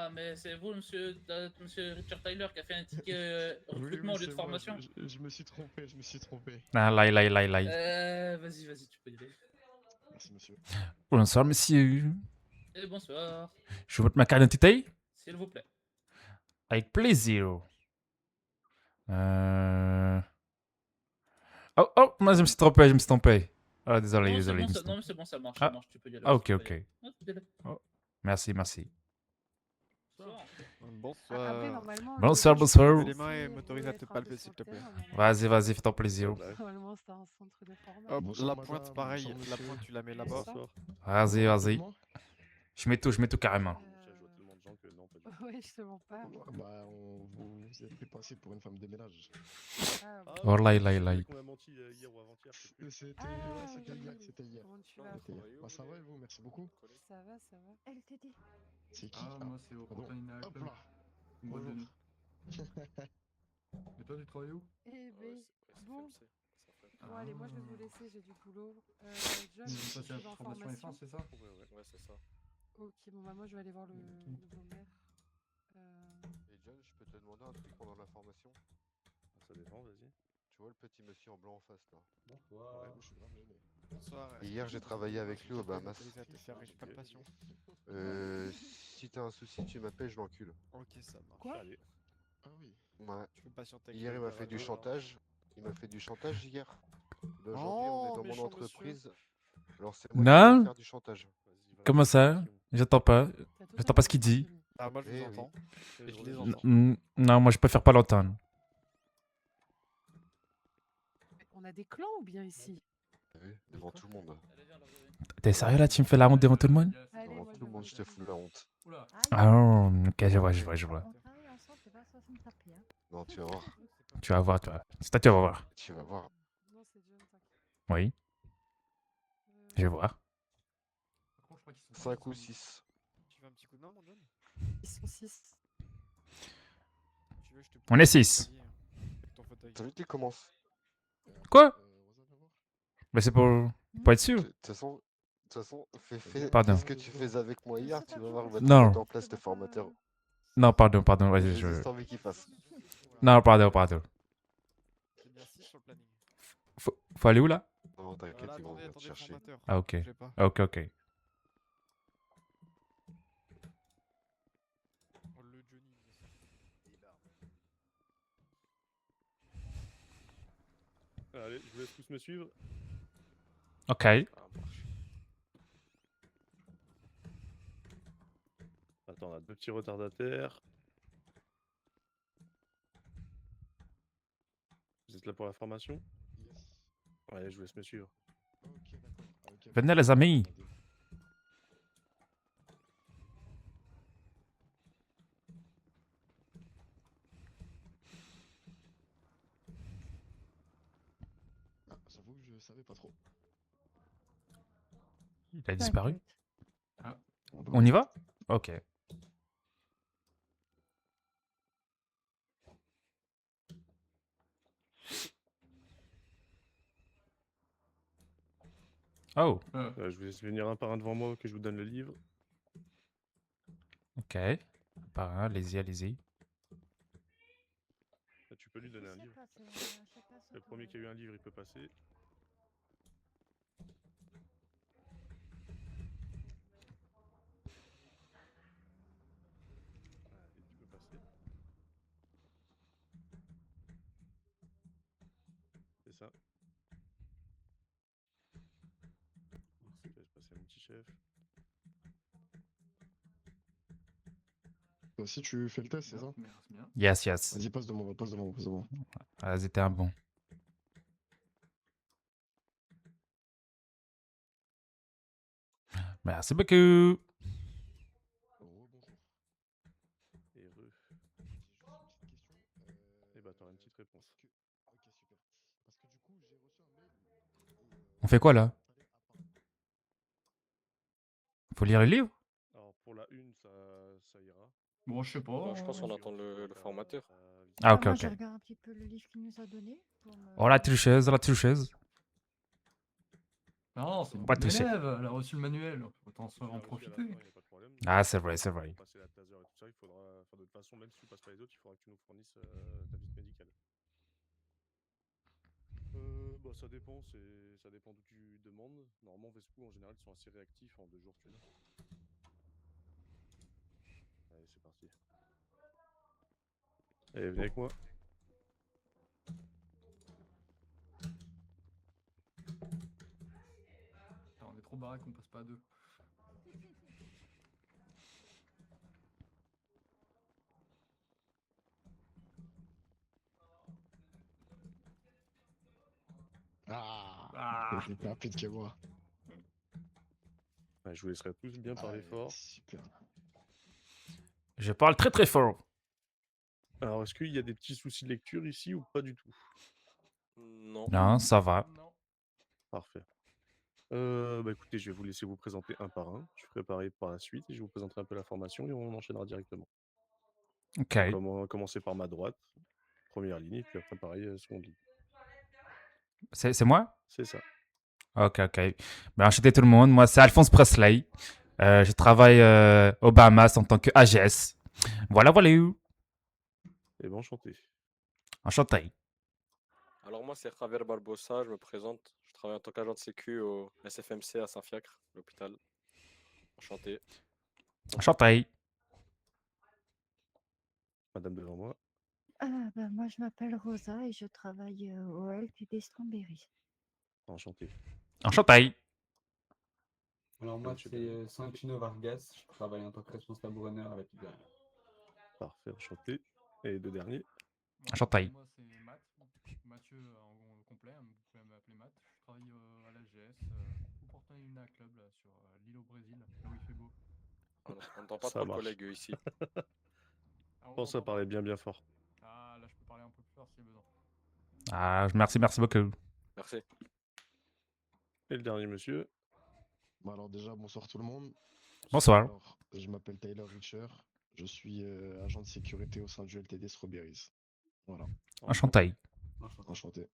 Ah, mais c'est vous, monsieur Richard Tyler, qui a fait un ticket recrutement au lieu de formation. Je me suis trompé. Ah, là. Vas-y, tu peux y aller. Merci, monsieur. Bonsoir, monsieur. Et bonsoir, Je vous montre ma carte d'identité? s'il vous plaît. Avec plaisir. Oh, moi je me suis trompé. Ah, désolé. Non, c'est bon, ça marche, tu peux y aller. Ah, vas-y, ok. tu peux y aller. Ouais, tu peux y aller. Oh, merci. Bonsoir. Bonsoir. Après, normalement, Bonsoir, le bonsoir. Levez les mains et m'autorise à te palper, s'il te plaît. Vas-y, fais ton plaisir. Normalement, c'est un centre de formation. Hop, Bonsoir, la madame. pointe, pareil. Bonsoir, La monsieur. pointe, tu la mets là-bas. Vas-y. Je mets tout carrément. Je vois tellement de gens que non, pas du tout. Ouais, je te mens pas. Bah, vous êtes fait passer pour une femme de ménage. Ah, bon. Oh là. On a menti hier ou avant-hier. C'était oui. hier. Comment tu vas? Bah, ça va et vous, merci beaucoup. Ça va. LTD. C'est qui? Ah, moi c'est au pardon. Protein Hop Club. là. Moi, Bonjour. Et toi, tu travailles où? Eh ben, bon. Bon, allez, moi, je vais vous laisser, j'ai du boulot. John, Tu tu veux passer à es la en formation formation? essence, c'est ça? Ouais, c'est ça. Ok, bon, bah, moi, je vais aller voir le nouveau maire. Et John, je peux te demander un truc pendant la formation? Ça dépend, vas-y. Tu vois le petit monsieur en blanc en face là? Ouais, je suis là, mais. Bonsoir. Hier, j'ai travaillé avec lui au Bahamas. M'autorise à te faire une palpation. Si t'as un souci, tu m'appelles, je l'encule. Ok, ça marche. Quoi? Allez. Ah oui. Ouais. Tu peux patienter. Hier, il m'a fait du chantage. Il m'a fait du chantage hier. D'aujourd'hui, Oh, on est dans mon méchant entreprise. Alors, c'est moi qui Non. vais faire du chantage. Comment ça? J'entends pas. T'as tout J'entends pas ce qu'il entendu, dit. Julie. Ah, moi je Eh vous oui. entends. Et je les N- entends. Non, moi je préfère pas l'entendre. On a des clans ou bien ici? Oui, devant tout le monde. Allez, viens, là, T'es sérieux là? Tu me fais la honte devant tout le monde? Allez, Devant moi, tout le monde, je te fous la honte. Oula. Ah, ok, je vois. On travaille ensemble, c'est pas ça me taper. Hein. Non, tu vas voir. Tu vas voir, toi. C'est toi, tu vas voir. Tu vas voir. Non, c'est John, t'inquiète. Oui, je vais voir. Par contre, je crois qu'ils sont 5 tous ou ensemble. 6. Tu veux un petit coup de main, mon John? Ils sont 6. Tu veux, je te On est 6. Avec ton fauteuil. T'as vu qu'il commence? Quoi? Rosa, viens voir. Mais c'est pour être sûr. De toute façon, fais Pardon. ce que tu faisais avec moi hier, tu vas voir, il va te Non. mettre en place le formateur. Non, pardon, vas-y, J'ai je... juste envie qu'il fasse. Non, pardon. J'ai bien 6 sur le planning. Faut aller où là? Non, t'inquiète, Voilà, ils vont attendez, venir te chercher. formateur. Ah, ok. Bougez pas. Ok. Oh, le Johnny, il me sort. Allez, je vous laisse tous me suivre. Ok. Ça marche. Attends, on a deux petits retardataires. Vous êtes là pour la formation? Yes. Ouais, je vous laisse me suivre. Ok, d'accord. Ah, ok, Venez, les amis. Ah, j'avoue que je savais pas trop. Il a disparu. Ah, bah, On y va? Ok. Oh, Je vous laisse venir un par un devant moi que je vous donne le livre. ok. Par un, allez-y. Là, tu peux lui donner un livre. Le premier qui a eu un livre, il peut passer. Allez, tu peux passer. C'est ça. Je laisse passer mon petit chef. Toi aussi, tu fais le test, c'est ça? Merci bien. Yes. Vas-y, passe devant moi. Vas-y, t'es un bon. Merci beaucoup. Oh, bonjour. Et re. Juste une petite question. Et bah, t'auras une petite réponse. Ok, super. Parce que du coup, j'ai reçu un mail. On fait quoi là? Faut lire le livre? Alors, pour la une, ça ira. Bon, je sais pas. Bon, je pense qu'on attend le formateur. Ah, ok. Moi, je regarde un petit peu le livre qu'il nous a donné. Oh, la tricheuse. Non, c'est une Pas bonne touché. élève. Elle a reçu le manuel. Autant en profiter. Ah, c'est vrai. Passer la taser et tout ça, il faudra, enfin, de toute façon, même si tu passes pas les autres, il faudra que tu nous fournisses ta visite médicale. Bah, ça dépend, ça dépend d'où tu demandes. Normalement, Vesco, en général, ils sont assez réactifs, en 2 jours, tu l'as. Allez, c'est parti. Allez, venez avec moi. Putain, on est trop barré qu'on passe pas à deux. Ah, il est plus rapide que moi. Ouais, je vous laisserai tous bien parler fort. Super. Je parle très très fort. Alors, est-ce qu'il y a des petits soucis de lecture ici ou pas du tout? Non. Non, ça va. Non. Parfait. Bah écoutez, je vais vous laisser vous présenter un par un. Je ferai pareil par la suite et je vous présenterai un peu la formation et on enchaînera directement. Ok. On va commencer par ma droite, première ligne, et puis après pareil, seconde ligne. C'est moi? C'est ça. Ok, ok. Ben, enchanté tout le monde. Moi, c'est Alphonse Presley. Je travaille aux Bahamas en tant que AGS. Voilà, voilà. Et ben enchanté. Enchanté. Alors moi c'est Javier Barbosa, je me présente. Je travaille en tant qu'agent de sécu au SFMC à Saint-Fiacre, l'hôpital. Enchanté. Enchanté. Madame devant moi. Bah, moi, je m'appelle Rosa et je travaille au LTD Strawberry. Enchanté. Enchanté. Alors moi Monsieur c'est Santino Vargas, je travaille en tant que responsable runner à la pizzeria. Parfait, enchanté. Et les deux derniers. Enchanté. Moi, c'est Matt. Mathieu en complet, hein, vous pouvez m'appeler Matt. Je travaille à l'AGS, au Portail Luna Club, là, sur l'île au Brésil, là où il fait beau. On n'entend pas Ça trop le marche. collègue ici. Ah, on Pense à m'entend pas parler bien fort. Ah, là, je peux parler un peu plus fort s'il y a besoin. Ah, merci, merci beaucoup. Merci. Et le dernier monsieur. Bon, alors déjà, bonsoir tout le monde. Bonsoir. Alors, je m'appelle Tyler Richer. Je suis agent de sécurité au sein du LTD Strawberries. Voilà, Enchanté. enchanté.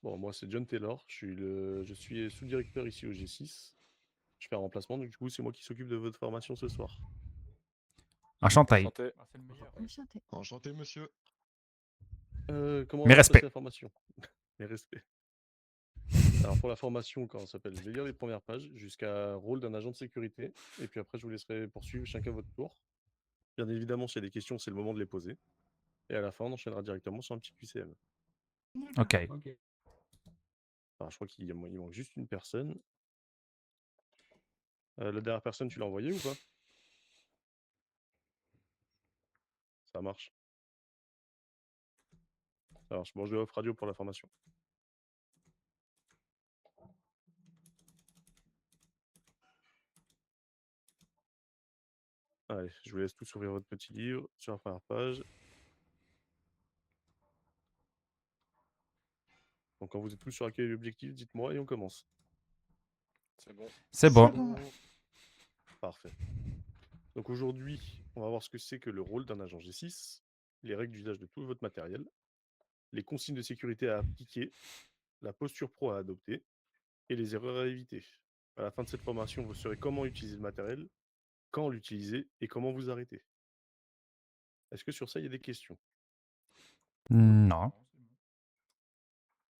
Bon, moi c'est John Taylor. Je suis sous-directeur ici au G6. Je fais un remplacement, donc du coup c'est moi qui s'occupe de votre formation ce soir. Enchanté. Santé. Ah, c'est le meilleur. Enchantée. Enchanté, monsieur. Comment Mes va se passer respects. la formation? Mes respects. Alors pour la formation, comment ça s'appelle? Je vais lire les premières pages jusqu'à rôle d'un agent de sécurité. Et puis après, je vous laisserai poursuivre chacun votre tour. Bien évidemment, s'il y a des questions, c'est le moment de les poser. Et à la fin, on enchaînera directement sur un petit QCM. Ok. Ok. Alors je crois qu'il manque juste une personne. La dernière personne, tu l'as envoyée ou pas? Ça marche. Ça marche. Bon, je vais off radio pour la formation. Allez, je vous laisse tous ouvrir votre petit livre sur la première page. Donc quand vous êtes tous sur accueil et objectif, dites-moi et on commence. C'est bon. C'est bon. bon. Parfait. Donc aujourd'hui, on va voir ce que c'est que le rôle d'un agent G6, les règles d'usage de tout votre matériel, les consignes de sécurité à appliquer, la posture pro à adopter et les erreurs à éviter. À la fin de cette formation, vous saurez comment utiliser le matériel, quand l'utiliser et comment vous arrêter. Est-ce que sur ça, il y a des questions? Non. c'est bon.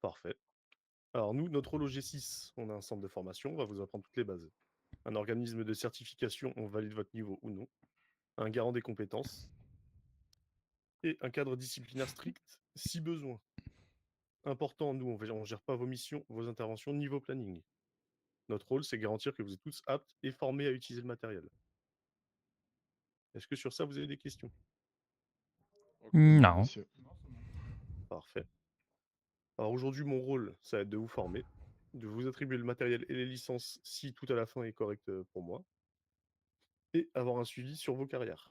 Parfait. Alors nous, notre rôle au G6, on a un centre de formation, on va vous apprendre toutes les bases. Un organisme de certification, on valide votre niveau ou non. Un garant des compétences. Et un cadre disciplinaire strict, si besoin. Important, nous, on gère pas vos missions, vos interventions, ni vos plannings. Notre rôle, c'est garantir que vous êtes tous aptes et formés à utiliser le matériel. Est-ce que sur ça, vous avez des questions? Ok. Non, Non. monsieur. Non, c'est bon. Parfait. Alors aujourd'hui, mon rôle, ça va être de vous former, de vous attribuer le matériel et les licences si tout à la fin est correct pour moi, et avoir un suivi sur vos carrières.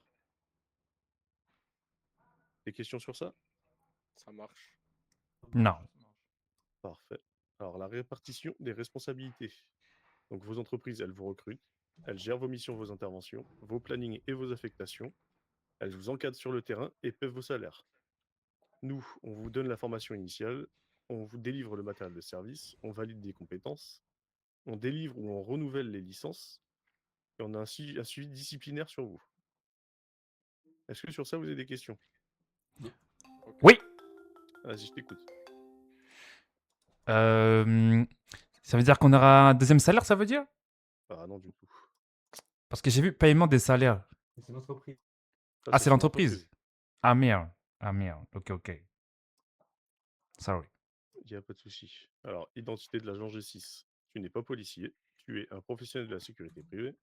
Des questions sur ça? Ça marche. Non. Ça marche. Parfait. Alors la répartition des responsabilités. Donc vos entreprises, elles vous recrutent, elles gèrent vos missions, vos interventions, vos plannings et vos affectations, elles vous encadrent sur le terrain et paient vos salaires. Nous, on vous donne la formation initiale, on vous délivre le matériel de service, on valide des compétences, on délivre ou on renouvelle les licences, et on a ainsi un suivi disciplinaire sur vous. Est-ce que sur ça, vous avez des questions? Oui. Vas-y, je t'écoute. Ça veut dire qu'on aura un deuxième salaire, ça veut dire? Ah non, du tout. Parce que j'ai vu paiement des salaires. C'est l'entreprise. Ça, Ah, c'est c'est son l'entreprise. Ah merde. Ah merde. Ok, ok. Sorry. Il n'y a pas de souci. Alors, identité de l'agent G6. Tu n'es pas policier. Tu es un professionnel de la sécurité privée,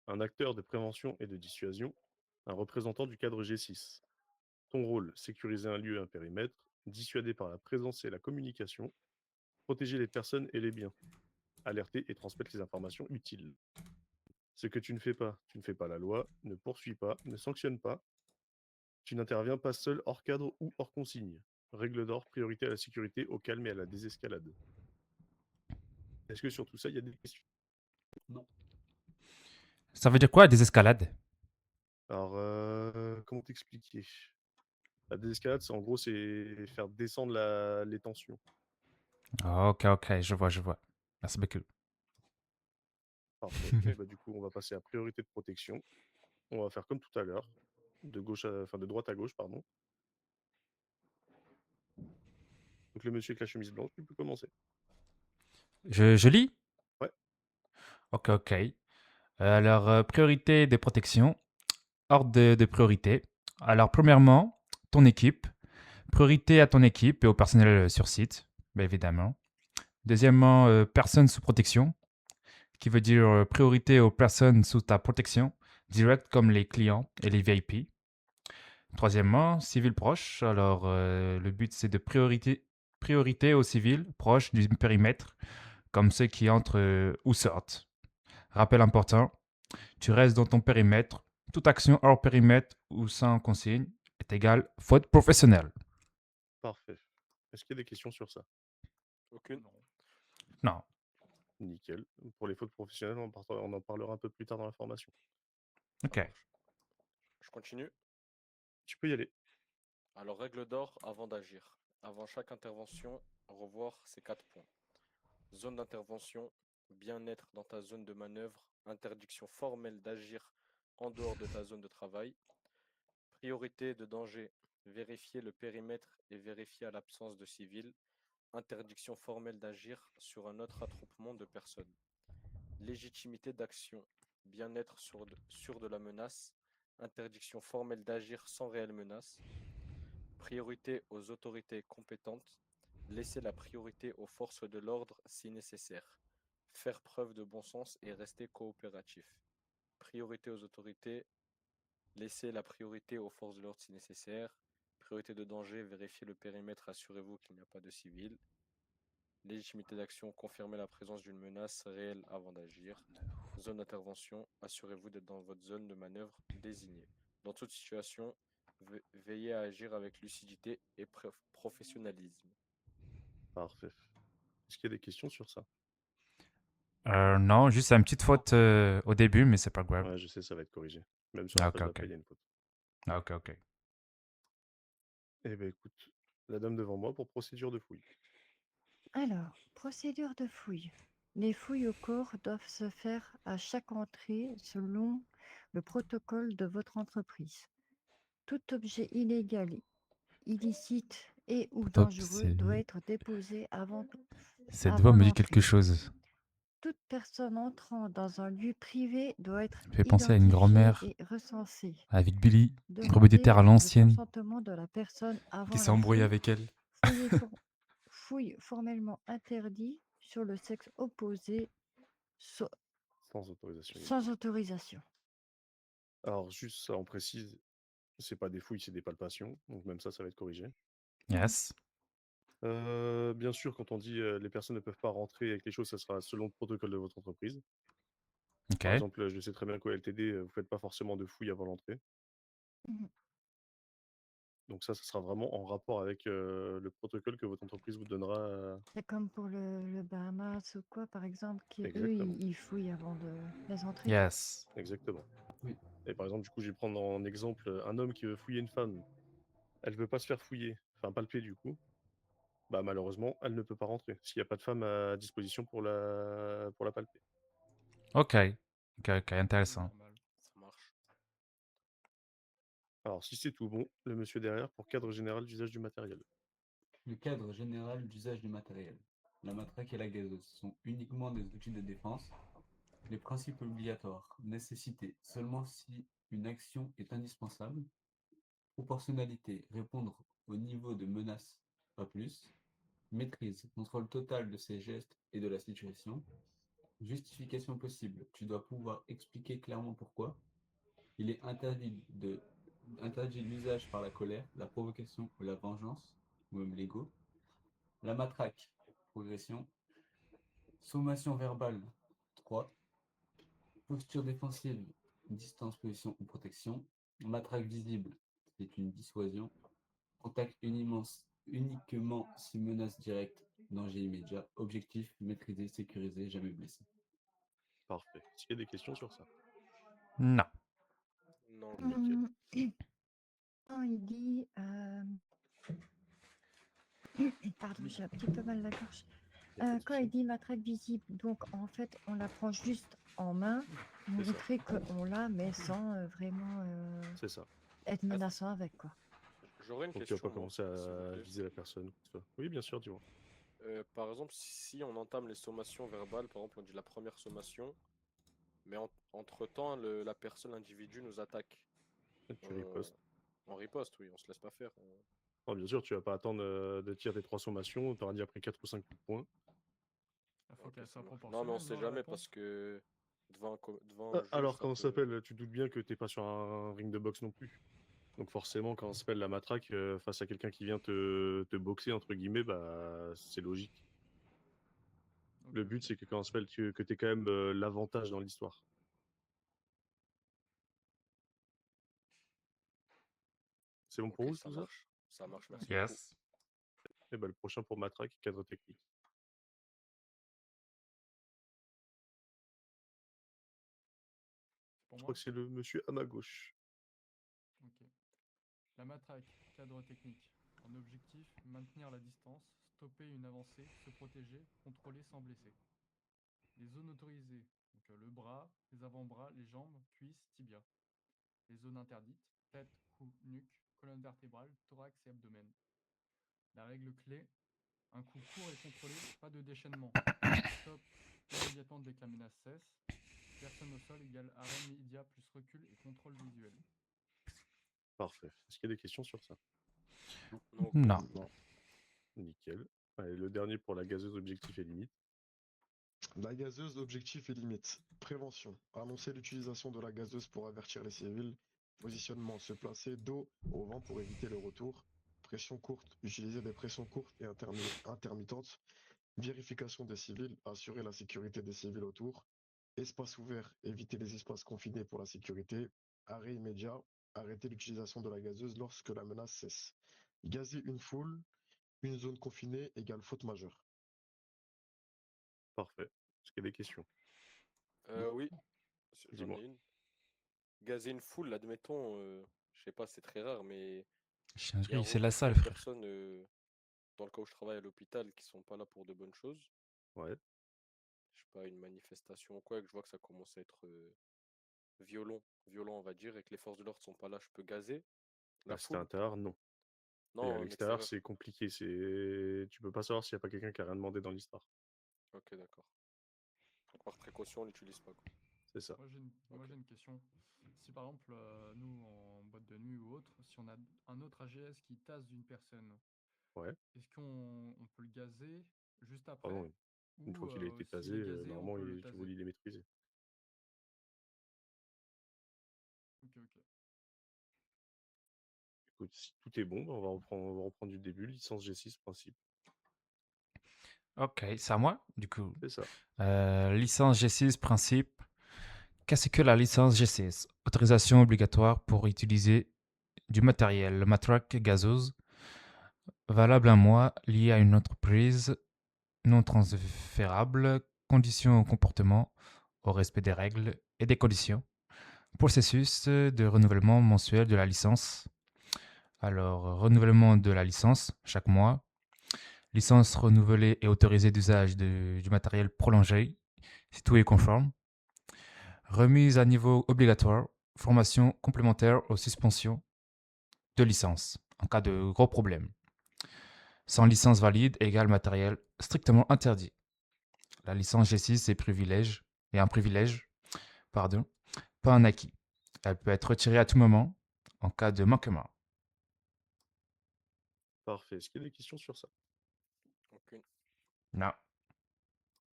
un acteur de prévention et de dissuasion, un représentant du cadre G6. Ton rôle, sécuriser un lieu et un périmètre, dissuader par la présence et la communication, protéger les personnes et les biens, alerter et transmettre les informations utiles. Ce que tu ne fais pas la loi, ne poursuis pas, ne sanctionne pas, tu n'interviens pas seul hors cadre ou hors consigne. Règle d'or, priorité à la sécurité, au calme et à la désescalade. Est-ce que sur tout ça, il y a des questions? Non. Ça veut dire quoi, des escalades? Alors, comment t'expliquer? La désescalade, c'est en gros, c'est faire descendre les tensions. Ah, ok, ok, je vois, je vois. Merci beaucoup. Parfait. Et bah, du coup, on va passer à priorité de protection. On va faire comme tout à l'heure, de droite à gauche, pardon. Donc le monsieur avec la chemise blanche, tu peux commencer. Je lis? Ouais. Ok, ok. Alors, priorité des protections. Ordre de priorité. Alors, premièrement, ton équipe. Priorité à ton équipe et au personnel sur site, bien évidemment. Deuxièmement, personnes sous protection, qui veut dire priorité aux personnes sous ta protection, directe comme les clients et les VIP. Troisièmement, civils proches. Alors, le but, c'est de priorité aux civils proches du périmètre, comme ceux qui entrent ou sortent. Rappel important, tu restes dans ton périmètre. Toute action hors périmètre ou sans consigne est égale faute professionnelle. Parfait. Est-ce qu'il y a des questions sur ça? Aucune. Non. Nickel. Pour les fautes professionnelles, on en parlera un peu plus tard dans la formation. Ok. Je continue. Tu peux y aller. Alors, règle d'or avant d'agir. Avant chaque intervention, revoir ces 4 points. Zone d'intervention, bien-être dans ta zone de manœuvre, interdiction formelle d'agir en dehors de ta zone de travail. Priorité de danger, vérifier le périmètre et vérifier à l'absence de civils. Interdiction formelle d'agir sur un autre attroupement de personnes. Légitimité d'action, bien-être sûr de la menace. Interdiction formelle d'agir sans réelle menace. Priorité aux autorités compétentes. Laisser la priorité aux forces de l'ordre si nécessaire. Faire preuve de bon sens et rester coopératif. Priorité aux autorités. Laisser la priorité aux forces de l'ordre si nécessaire. Priorité de danger, vérifier le périmètre, assurez-vous qu'il n'y a pas de civils. Légitimité d'action, confirmer la présence d'une menace réelle avant d'agir. Zone d'intervention, assurez-vous d'être dans votre zone de manœuvre désignée. Dans toute situation, veillez à agir avec lucidité et professionnalisme. Parfait. Est-ce qu'il y a des questions sur ça? Non, juste une petite faute au début, mais c'est pas grave. Ouais, je sais, ça va être corrigé. Même sur la Ah, page ok, d'après, ok. il y a une faute. Ah, ok, ok. Eh ben écoute, la dame devant moi pour procédure de fouille. Alors, procédure de fouille. Les fouilles au corps doivent se faire à chaque entrée selon le protocole de votre entreprise. Tout objet illégal, illicite et ou dangereux doit être déposé avant Cette voix me dit quelque l'entrée. chose. Toute personne entrant dans un lieu privé doit être Ça fait penser à une identifiée grand-mère et recensée. avec Billy, Demandez propriétaire à le l'ancienne, consentement de la personne avant qui la s'est embrouillé fouille. avec elle. Fouille formellement interdit sur le sexe opposé Sans autorisation. sans autorisation. Alors, juste ça, on précise, c'est pas des fouilles, c'est des palpations. Donc, même ça va être corrigé. Yes. Bien sûr, quand on dit les personnes ne peuvent pas rentrer avec les choses, ça sera selon le protocole de votre entreprise. Ok. Par exemple, je sais très bien qu'au LTD, vous faites pas forcément de fouilles avant l'entrée. Mhm. Donc ça sera vraiment en rapport avec le protocole que votre entreprise vous donnera. C'est comme pour le Bahamas ou quoi, par exemple, qui eux, Exactement. ils fouillent avant de les entrées. Yes. Exactement. Oui. Et par exemple, du coup, je vais prendre en exemple un homme qui veut fouiller une femme. Elle veut pas se faire fouiller, enfin palper du coup. Bah malheureusement, elle ne peut pas rentrer s'il n'y a pas de femme à disposition pour la palper. Ok. Ok, ok, intéressant. Ça marche. Alors, si c'est tout bon, le monsieur derrière pour cadre général d'usage du matériel. Le cadre général d'usage du matériel. La matraque et la gazeuse sont uniquement des outils de défense. Les principes obligatoires. Nécessité seulement si une action est indispensable. Proportionnalité. Répondre au niveau de menace, pas plus. Maîtrise. Contrôle total de ses gestes et de la situation. Justification possible. Tu dois pouvoir expliquer clairement pourquoi. Il est interdit l'usage par la colère, la provocation ou la vengeance, ou même l'ego. La matraque, progression. Sommation verbale, 3. Posture défensive, distance, position ou protection. Matraque visible, c'est une dissuasion. Contact uniquement si menace directe, danger immédiat. Objectif, maîtriser, sécuriser, jamais blessé. Parfait. Est-ce qu'il y a des questions sur ça? Non. Non. Nickel. Quand il dit... Pardon, j'ai un petit peu mal à la gorge. Quand il dit matraque visible, donc en fait, on la prend juste en main, C'est ça. montrer qu'on l'a, mais sans vraiment C'est ça. être menaçant avec, quoi. J'aurais une Donc tu vas question. pas commencer moi, s'il vous à plaît. viser la personne. Oui, bien sûr, dis-moi. Par exemple, si on entame les sommations verbales, par exemple, on dit la première sommation, mais entre-temps, la personne, l'individu nous attaque. Tu ripostes. On riposte, oui, on se laisse pas faire. Oh, bien sûr, tu vas pas attendre de tirer tes 3 sommations, tu auras dit après 4 ou 5 coups de poing. Il faut qu'elle soit Non, proportionnelle. mais on sait la jamais réponse. parce que devant un juge, Alors, ça quand on peut- s'appelle, tu doutes bien que t'es pas sur un ring de boxe non plus. Donc forcément, quand on s'appelle la matraque face à quelqu'un qui vient te boxer, entre guillemets, bah c'est logique. Le but, c'est que quand on s'appelle, que tu aies quand même l'avantage dans l'histoire. C'est bon pour Ok, vous, ça tout ça? marche. Ça marche, merci beaucoup. Yes. Et bah, le prochain pour matraque, cadre technique. Pour Je moi crois que c'est le monsieur à ma gauche. Ok. La matraque, cadre technique. En objectif, maintenir la distance, stopper une avancée, se protéger, contrôler sans blesser. Les zones autorisées, donc le bras, les avant-bras, les jambes, cuisses, tibia. Les zones interdites, tête, cou, nuque, colonne vertébrale, thorax et abdomen. La règle clé, un coup court et contrôlé, pas de déchaînement. Stop immédiatement dès que la menace cesse. Personne au sol égale arrêt immédiat plus recul et contrôle visuel. Parfait. Est-ce qu'il y a des questions sur ça? Non. Nickel. Allez, le dernier pour la gazeuse objectif et limite. La gazeuse, objectif et limite. Prévention. Annoncer l'utilisation de la gazeuse pour avertir les civils. Positionnement. Se placer dos au vent pour éviter le retour. Pression courte. Utiliser des pressions courtes et intermittentes. Vérification des civils. Assurer la sécurité des civils autour. Espace ouvert. Éviter les espaces confinés pour la sécurité. Arrêt immédiat. Arrêter l'utilisation de la gazeuse lorsque la menace cesse. Gazer une foule. Une zone confinée égale faute majeure. Parfait. Est-ce qu'il y a des questions? Oui, j'en Dis-moi. ai une. Gazer une foule, admettons, je sais pas, c'est très rare, mais il y a un C'est la regroupement salle, de frère. personnes dans le cas où je travaille à l'hôpital qui sont pas là pour de bonnes choses. Ouais. Je sais pas, une manifestation ou quoi, et que je vois que ça commence à être violent, on va dire, et que les forces de l'ordre sont pas là, je peux gazer la C'était à foule. l'intérieur, non. Et Non, à en l'extérieur, extérieur. c'est compliqué. Tu peux pas savoir s'il n'y a pas quelqu'un qui a rien demandé dans l'histoire. Ok, d'accord. Donc, par précaution, on l'utilise pas, quoi. C'est ça. Moi, j'ai une question. Si par exemple, nous, en boîte de nuit ou autre, si on a un autre AGS qui tasse d'une personne, Ouais. est-ce qu'on peut le gazer juste après? Pardon, une fois qu'il a été s'il tasé, est gazé, on normalement, peut le tu taser? voulais les maîtriser. Ok. Écoute, si tout est bon, on va reprendre du début. Licence G6, principe. Ok, c'est à moi, du coup. C'est ça. Licence G6, principe. Qu'est-ce que la licence G6? Autorisation obligatoire pour utiliser du matériel, le matraque gazeuse, valable un mois, lié à une entreprise, non transférable, conditions au comportement, au respect des règles et des conditions. Processus de renouvellement mensuel de la licence. Alors, renouvellement de la licence chaque mois. Licence renouvelée et autorisée d'usage du matériel prolongé, si tout est conforme. Remise à niveau obligatoire. Formation complémentaire aux suspensions de licence en cas de gros problème. Sans licence valide égale matériel strictement interdit. La licence G6 est un privilège, pardon, pas un acquis. Elle peut être retirée à tout moment en cas de manquement. Parfait. Est-ce qu'il y a des questions sur ça? Aucune. Non.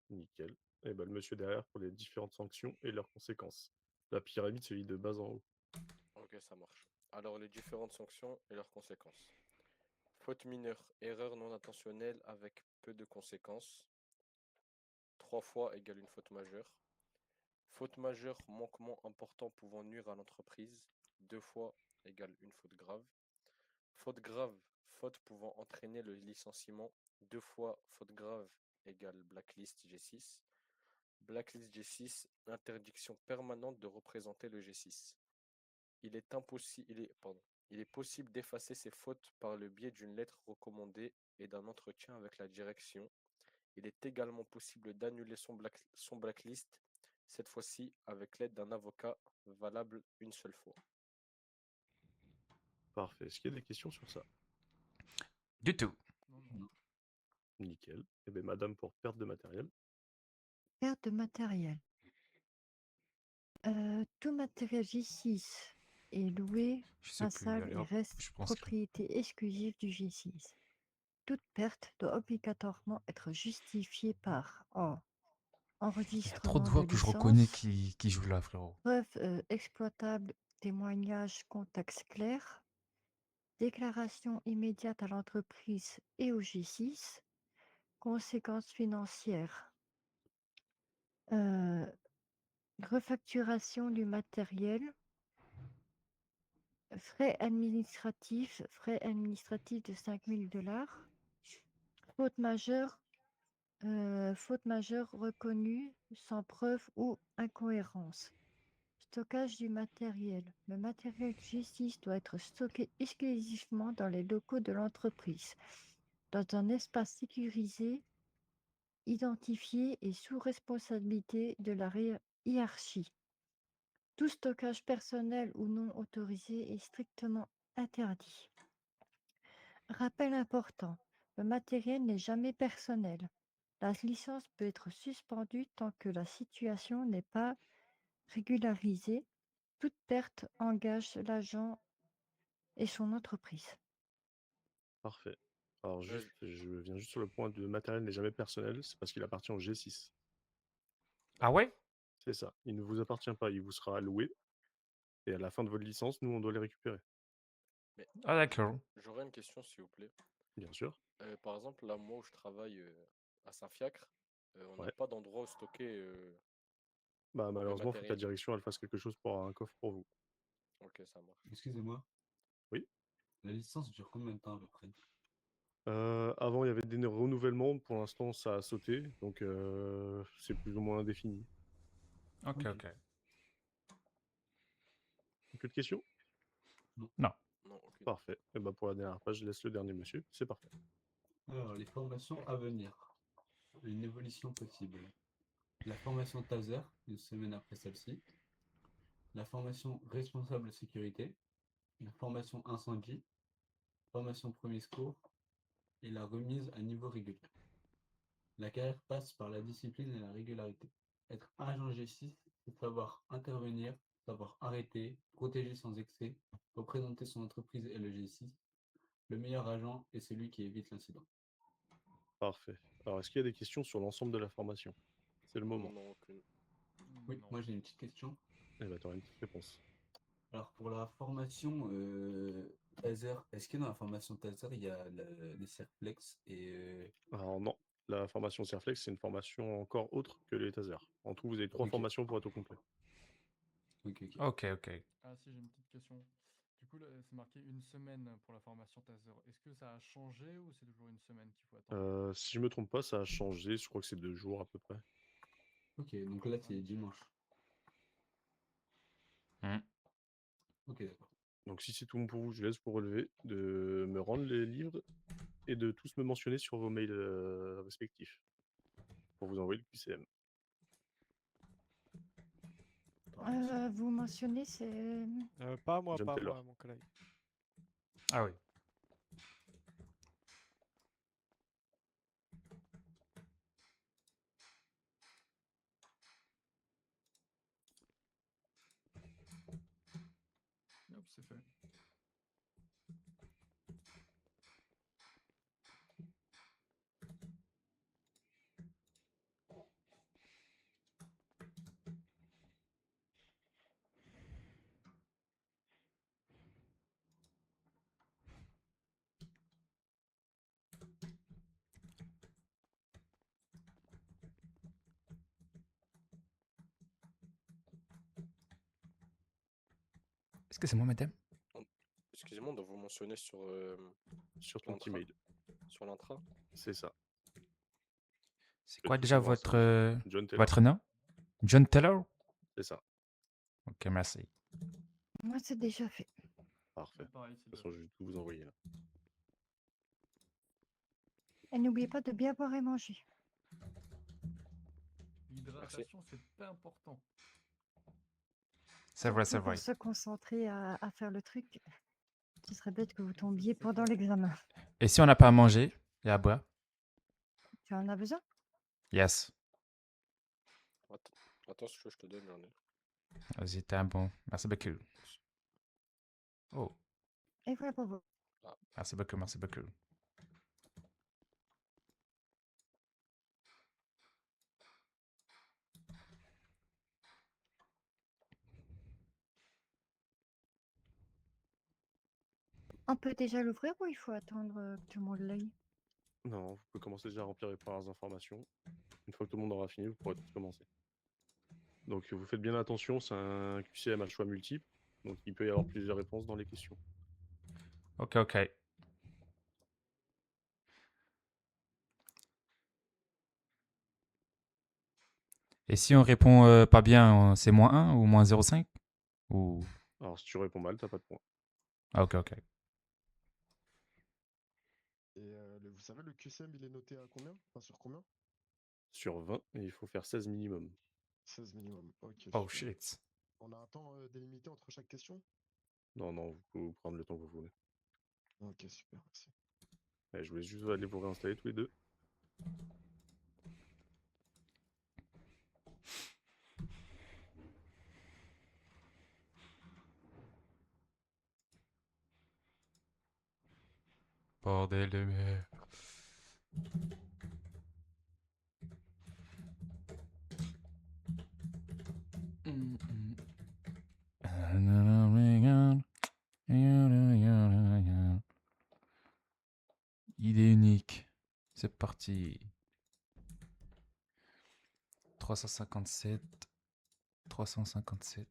Nickel. Et ben, le monsieur derrière pour les différentes sanctions et leurs conséquences. La pyramide se lit de bas en haut. Ok, ça marche. Alors, les différentes sanctions et leurs conséquences. Faute mineure, erreur non intentionnelle avec peu de conséquences. 3 fois égale une faute majeure. Faute majeure, manquement important pouvant nuire à l'entreprise. 2 fois égale une faute grave. Faute grave, faute pouvant entraîner le licenciement. 2 fois faute grave égale blacklist G6. Blacklist G6, interdiction permanente de représenter le G6. Il est possible d'effacer ces fautes par le biais d'une lettre recommandée et d'un entretien avec la direction. Il est également possible d'annuler son blacklist, cette fois-ci avec l'aide d'un avocat valable une seule fois. Parfait. Est-ce qu'il y a des questions sur ça? Du tout. Nickel. Et bien, madame, pour perte de matériel. Perte de matériel. Tout matériel G6 est loué, Je sais plus. installe Allez, et hop, reste je pense que... propriété exclusive du G6. Toute perte doit obligatoirement être justifiée par Il y a trop de enregistrement voix de que je reconnais licence, qui jouent là, frérot. preuve exploitable, témoignage, contexte clair, déclaration immédiate à l'entreprise et au G6, conséquences financières, refacturation du matériel, frais administratifs de 5 000 $, faute majeure reconnue sans preuve ou incohérence. Stockage du matériel. Le matériel G6 doit être stocké exclusivement dans les locaux de l'entreprise, dans un espace sécurisé, identifié et sous responsabilité de la hiérarchie. Tout stockage personnel ou non autorisé est strictement interdit. Rappel important, le matériel n'est jamais personnel. La licence peut être suspendue tant que la situation n'est pas régularisée. Toute perte engage l'agent et son entreprise. Parfait. Alors, juste, je viens juste sur le point de matériel n'est jamais personnel, c'est parce qu'il appartient au G6. Ah ouais? C'est ça. Il ne vous appartient pas, il vous sera alloué. Et à la fin de votre licence, nous, on doit les récupérer. Mais Ah d'accord. j'aurais une question, s'il vous plaît. Bien sûr. Par exemple, là, moi où je travaille à Saint-Fiacre, on n'a Ouais. pas d'endroit où stocker Bah, le malheureusement, il faut que la matériel. direction elle fasse quelque chose pour avoir un coffre pour vous. Ok, ça marche. Excusez-moi. Oui. La licence dure combien de temps à peu près? Avant, il y avait des renouvellements. Pour l'instant, ça a sauté. Donc, c'est plus ou moins indéfini. Ok, ok. Que de questions? Non. Non, aucune. Parfait. Et bah, pour la dernière page, je laisse le dernier monsieur. C'est parfait. Alors, les formations à venir. Une évolution possible. La formation Taser, une semaine après celle-ci. La formation responsable sécurité. La formation incendie. Formation premier secours. Et la remise à niveau régulier. La carrière passe par la discipline et la régularité. Être agent G6, c'est savoir intervenir, savoir arrêter, protéger sans excès, représenter son entreprise et le G6. Le meilleur agent est celui qui évite l'incident. Parfait. Alors, est-ce qu'il y a des questions sur l'ensemble de la formation? C'est le moment. Non, aucune. Oui, moi j'ai une petite question. Eh bah, t'auras une petite réponse. Alors pour la formation Taser, est-ce que dans la formation Taser, il y a les Serflex et... Alors, non. La formation Serflex, c'est une formation encore autre que les tasers. En tout, vous avez 3 Ok. formations pour être au complet. Ok, ok. Ok, ok. Ah si, j'ai une petite question. Du coup, là, c'est marqué une semaine pour la formation Taser. Est-ce que ça a changé ou c'est toujours une semaine qu'il faut attendre? Si je me trompe pas, ça a changé. Je crois que c'est 2 jours à peu près. Ok, donc là c'est dimanche. Ok, d'accord. Donc, si c'est tout bon pour vous, je laisse vous relever de me rendre les livres et de tous me mentionner sur vos mails respectifs pour vous envoyer le QCM. Vous mentionnez, c'est... Pas moi, John pas Taylor. moi, mon collègue. Ah oui. Hop, c'est fait. Est-ce que c'est moi, madame? Excusez-moi, on doit vous mentionner Sur ton petit l'intra. mail. Sur l'intra. C'est ça. C'est Tu peux quoi tout déjà savoir, ça aussi. John Taylor. votre nom? John Taylor? C'est ça. Ok, merci. Moi, c'est déjà fait. Parfait. Pareil, De c'est toute façon, je vais tout vous envoyer là. Et n'oubliez pas de bien boire et manger. L'hydratation, c'est pas important. C'est vrai, c'est Surtout pour vrai. se concentrer à faire le truc. Ce serait bête que vous tombiez pendant l'examen. Et si on n'a pas à manger et à boire? Tu en as besoin? Yes. Attends, si tu veux, je te donne, j'en ai. Vas-y, t'es un bon. Merci beaucoup. Oh, Et voilà pour vous. merci beaucoup, merci beaucoup. On peut déjà l'ouvrir ou il faut attendre que tout le monde l'œil? Non, vous pouvez commencer déjà à remplir les premières informations. Une fois que tout le monde aura fini, vous pourrez tous commencer. Donc vous faites bien attention, c'est un QCM à choix multiple, donc il peut y avoir plusieurs réponses dans les questions. Ok, ok. Et si on répond pas bien, c'est moins 1 ou moins 0,5? Ou... Alors si tu réponds mal, t'as pas de points. Ah, ok, ok. Et vous savez, le QCM, il est noté à combien? Enfin, sur combien? Sur 20, et il faut faire 16 minimum. 16 minimum. Ok, Oh super. shit. On a un temps délimité entre chaque question? Non, non, vous pouvez prendre le temps que vous voulez. Ok, super, merci. Allez, je voulais juste aller vous réinstaller tous les deux. Bordel de merde. Idée unique. C'est parti. 357. 357.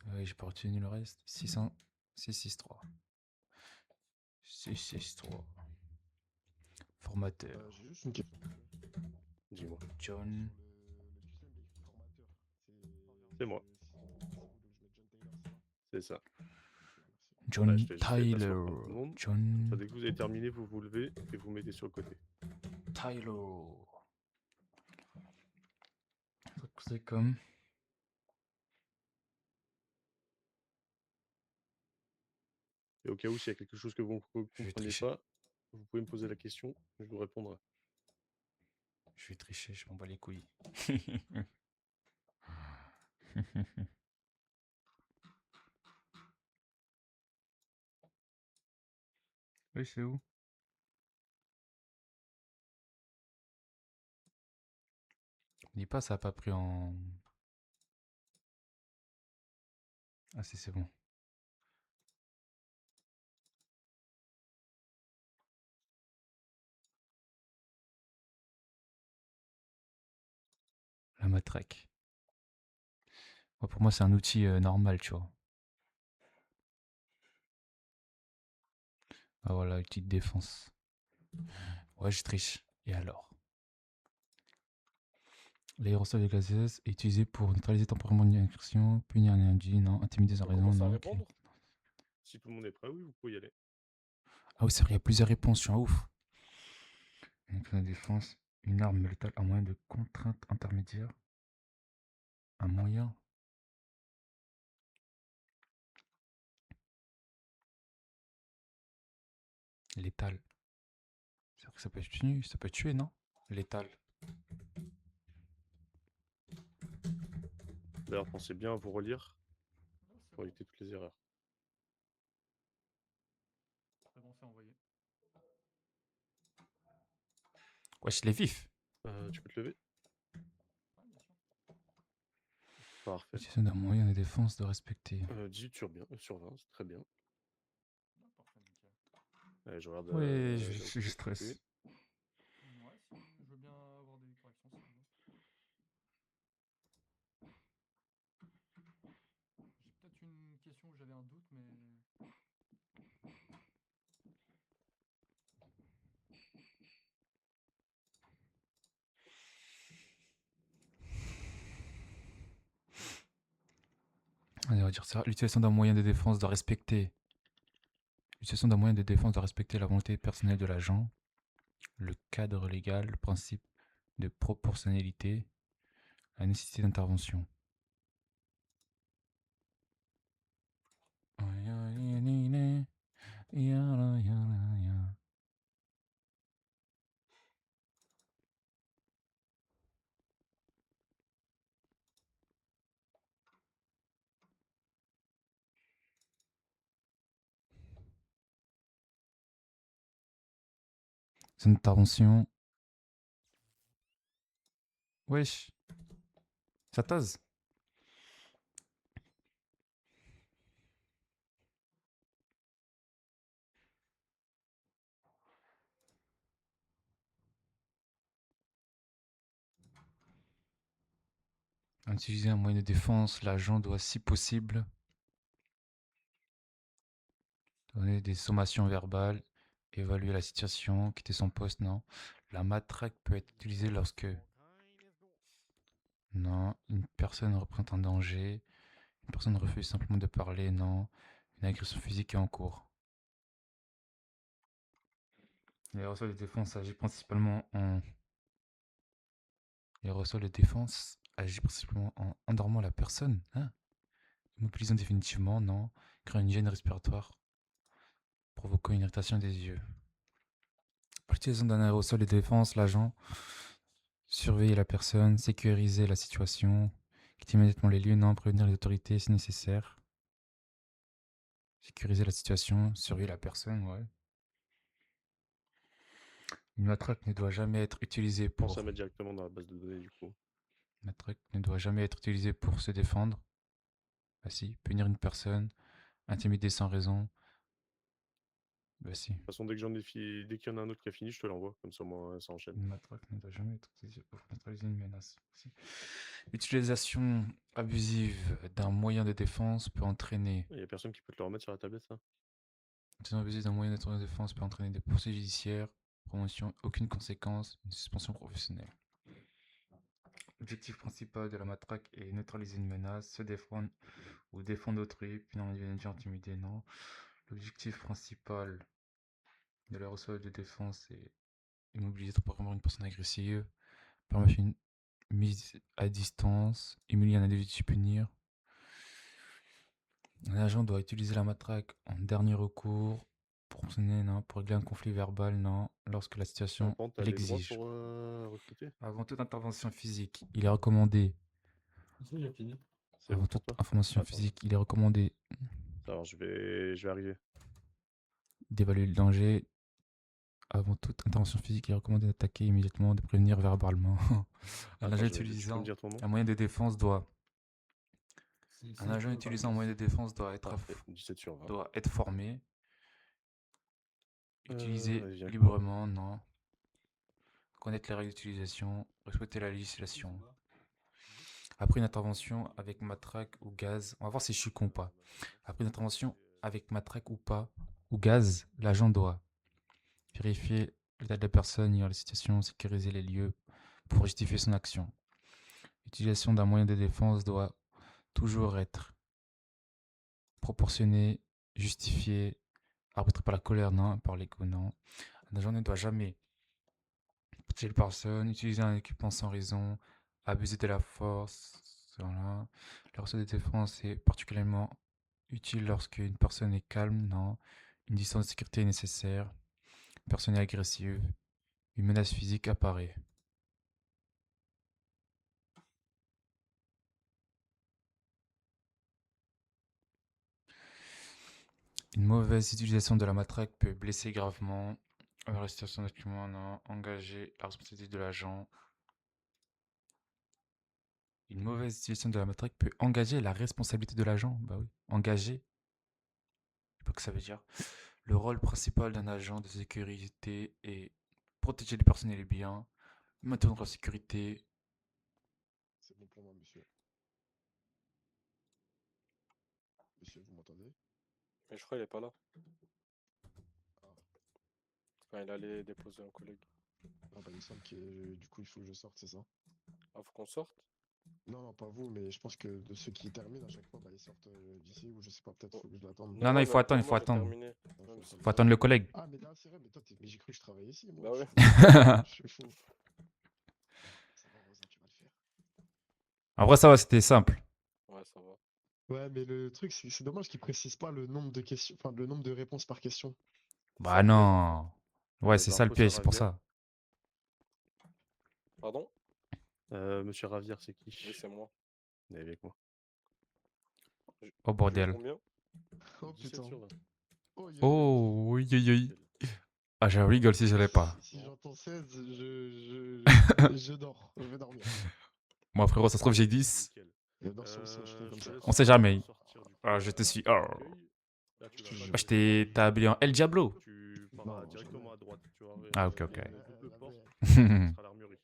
Oui, j'ai pas retenu le reste. 600. 663. 663. Formateur. J'ai juste une question. Dis-moi. John. C'est moi. C'est ça. John Bah, je fais juste les Tyler. passeports comme tout le monde. John Enfin, dès que vous avez terminé, vous vous levez et vous mettez sur le côté. Tyler. C'est comme. Et au cas où, s'il y a quelque chose que vous ne comprenez tricher. pas, vous pouvez me poser la question, je vous répondrai. Je vais tricher, je m'en bats les couilles. Oui, c'est où? Dis pas, ça a pas pris en. Ah, si, c'est bon. La matraque. Moi, pour moi, c'est un outil normal, tu vois. Ah voilà, outil de défense. Ouais, je triche. Et alors? L'aérosol de gazeuse est utilisé pour neutraliser temporairement une incursion, punir un individu, non, intimider sans On raison, commence à non. ok. répondre? Si tout le monde est prêt, oui, vous pouvez y aller. Ah oui, c'est vrai, il y a plusieurs réponses, je suis un ouf. Donc, la défense, une arme létale, un moyen de contrainte intermédiaire. Un moyen. Létal. C'est vrai que ça peut tuer, non? Létal. D'ailleurs, pensez bien à vous relire Non, c'est pour bon. éviter toutes les erreurs. C'est bon, c'est envoyé. Wesh, il est vif. Tu peux te lever? Ouais, bien sûr. Parfait. L'utilisation d'un moyen de défense de respecter. 18 sur 20, c'est très bien. Ah, parfait, nickel. Allez, je regarde. Ouais, là où je c'est stresse. coupé. Ouais, si je veux bien avoir des corrections, si tu veux. J'ai peut-être une question où j'avais un doute, mais Allez, on va dire ça. L'utilisation d'un moyen de défense doit respecter. L'utilisation d'un moyen de défense doit respecter la volonté personnelle de l'agent, le cadre légal, le principe de proportionnalité, la nécessité d'intervention. Zone d'intervention. Wesh. Ça tose. En utilisant un moyen de défense, l'agent doit, si possible, donner des sommations verbales, évaluer la situation, quitter son poste, non. La matraque peut être utilisée lorsque, non, une personne représente un danger, une personne refuse simplement de parler, non, une agression physique est en cours. Les ressorts de défense agissent principalement en... Les ressorts de défense agissent principalement en endormant la personne, hein, immobilisant définitivement, non, créant une gêne respiratoire, provoquant une irritation des yeux. Par l'utilisation d'un aérosol de défense, l'agent surveiller la personne, sécuriser la situation, quitter immédiatement les lieux, non, prévenir les autorités si nécessaire. Sécuriser la situation, surveiller la personne, ouais. Une matraque ne doit jamais être utilisée Pense pour... à mettre directement dans la base de données du coup. Une matraque ne doit jamais être utilisée pour se défendre. Bah si, punir une personne, intimider sans raison. Bah si. De toute façon, dès qu'il y en a un autre qui a fini, je te l'envoie, comme ça, moi, ça enchaîne. Une matraque ne doit jamais être utilisée pour neutraliser une menace. Si. L'utilisation abusive d'un moyen de défense peut entraîner... Il y a personne qui peut te le remettre sur la tablette, ça? L'utilisation abusive d'un moyen de défense peut entraîner des poursuites judiciaires, promotion, aucune conséquence, une suspension professionnelle. L'objectif principal de la matraque est neutraliser une menace, se défendre ou défendre autrui, puis non intimider, non. L'objectif principal de l'aérosol de défense est immobiliser temporairement une personne agressive, permettre une mise à distance, humilier un individu, punir. Un agent doit utiliser la matraque en dernier recours pour non, pour régler un conflit verbal, non, lorsque la situation T'as les droits l'exige. pour recruter? Avant toute intervention physique, il est recommandé. C'est j'ai fini. C'est Avant bon toute pour toi? information Attends. physique, il est recommandé Alors, je vais arriver. d'évaluer le danger. Avant toute intervention physique, il est recommandé d'attaquer immédiatement, de prévenir verbalement. Un agent Attends, tu peux me utilisant dire ton nom? un moyen de défense doit... C'est Un agent utilisant un moyen de défense doit être, Parfait, 17 sur 20. doit être formé. Utiliser Viens quoi? librement, non. Connaître les règles d'utilisation, respecter la législation. Après une intervention avec matraque ou gaz, on va voir si je suis con ou pas. Après une intervention avec matraque ou pas, ou gaz, l'agent doit vérifier l'état de la personne, ignorer la situation, sécuriser les lieux pour justifier son action. L'utilisation d'un moyen de défense doit toujours être proportionnée, justifiée, arbitrée par la colère, non, par l'ego, non. Un agent ne doit jamais protéger les personnes, utiliser un équipement sans raison, abuser de la force. Voilà. Le ressort de défense est particulièrement utile lorsqu'une personne est calme, non. Une distance de sécurité est nécessaire. Personne agressive. Une menace physique apparaît. Une mauvaise utilisation de la matraque peut blesser gravement. L'arrestation d'acquis non engagé la responsabilité de l'agent. Une mauvaise utilisation de la matraque peut engager la responsabilité de l'agent. Bah oui, engager. Je sais pas ce que ça veut dire. Le rôle principal d'un agent de sécurité est protéger les personnes et les biens, maintenir la sécurité. C'est bon pour moi, monsieur. Monsieur, vous m'entendez? Mais je crois qu'il est pas là. Ah. Enfin, il allait déposer un collègue. Ah bah il me semble que du coup il faut que je sorte, c'est ça? Ah, faut qu'on sorte? Non, non, pas vous, mais je pense que de ceux qui terminent à chaque fois, bah ils sortent d'ici ou je sais pas, peut-être faut que je l'attende. Non, il faut mais attendre, il moi, faut j'ai attendre. terminé. Ah, Même si- Faut attendre le collègue. Ah, mais là, c'est vrai, mais toi, mais j'ai cru que je travaillais ici, moi. Bah ouais. Je suis fou. Ça va, Rosa, tu vas le faire. En vrai, ça va, c'était simple. Ouais, ça va. Ouais, mais le truc, c'est dommage qu'ils précisent pas le nombre de questions, enfin le nombre de réponses par question. Bah non. Ouais, c'est Bah, ça le Marco, piège, c'est c'est pour Ravière. ça. Pardon? Monsieur Ravière, c'est qui? Oui, c'est moi. Il est avec moi. Oh J'ai eu bordel. combien? Oh 17 putain. sur 20. Oh, yo, yo. Oh, oui, oui, oui. Ah, je rigole si je l'ai pas. Si j'entends 16, je dors. Je vais dormir. Moi, frérot, ça se trouve, j'ai 10. Nickel. Je dors sur le sol, je fais Je comme te ça. laisse On sait jamais. sortir, du coup, Ah, je te suis. à Oh. l'accueil. Là, tu Je vas te pas jure. Bah, t'as habillé en El Diablo. Tu Non, paras jamais. directement à droite. Tu vois, Ah, ok, il y a ok. une double porte. Ouais. Ce sera l'armurerie.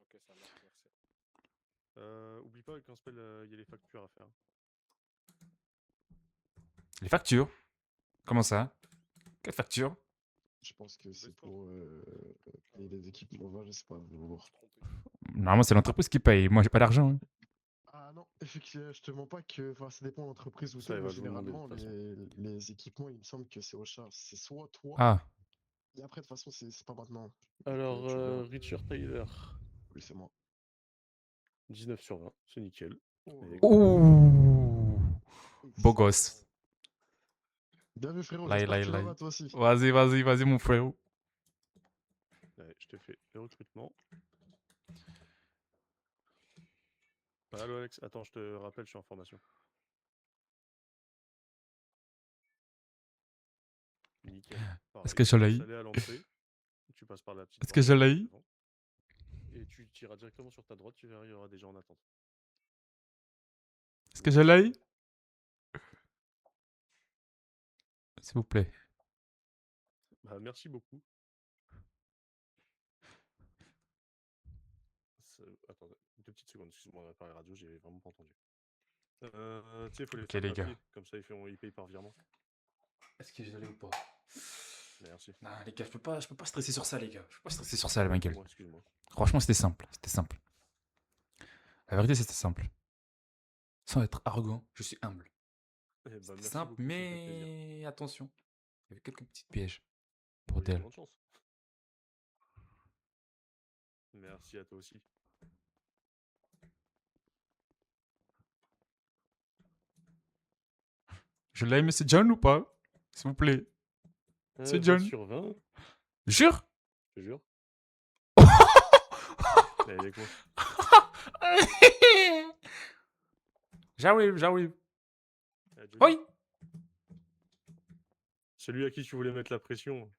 Ok, ça marche, merci. Oublie pas qu'en spell, il y a les factures à faire. Les factures. Comment ça? Quelle facture? Je pense que c'est pour payer les équipements. Enfin, je sais pas, je vais voir. Normalement, c'est l'entreprise qui paye. Moi, j'ai pas d'argent. Hein. Ah non, effectivement, je te mens pas que enfin, ça dépend de l'entreprise où Ça, t'es, il mais va vous le demander, de généralement, toute façon. les équipements, il me semble que c'est au charge. C'est soit toi, Ah, et après, de toute façon, c'est pas maintenant. Donc, Alors, tu verras. Richard Tyler, Oui, c'est moi. 19 sur 20, c'est nickel. Oh. Et- ouh, beau Excellent. gosse. Bien vu, frérot, Là, j'espère là, que tu là. vas toi aussi. Vas-y, vas-y, vas-y, mon frérot. Ouais, je te fais le recrutement. Allô Alex, attends, je te rappelle, je suis en formation. Nickel. Est-ce Pareil, que je tu l'ai laisses eu? aller à l'entrée, tu passes par la petite Est-ce que porte je l'ai eu? devant, et tu tireras directement sur ta droite, tu verras, il y aura des gens en attente. Est-ce que je l'ai eu? S'il vous plaît. Bah, merci beaucoup. Attends, 2 petites secondes, excuse-moi, on a parlé radio, j'ai vraiment pas entendu. Tu sais, il faut les Ok, faire les gars. papier, comme ça ils payent par virement. Est-ce que je l'ai ou pas? Merci. Non, les gars, je peux pas stresser sur ça, les gars. Je peux pas stresser sur ça, ma gueule. Excuse-moi. Franchement, c'était simple. C'était simple. La vérité, c'était simple. Sans être arrogant, je suis humble. Eh bah, C'était merci simple, beaucoup, ça me fait plaisir. mais attention. Il y avait quelques petits pièges. Bon, Bordel. bonne chance. Merci à toi aussi. Je l'ai aimé, c'est John ou pas? S'il vous plaît. C'est 20 John. sur 20, Jure? je te jure. Allez, avec moi. J'arrive, j'arrive. Johnny, Oui. celui à qui tu voulais mettre la pression.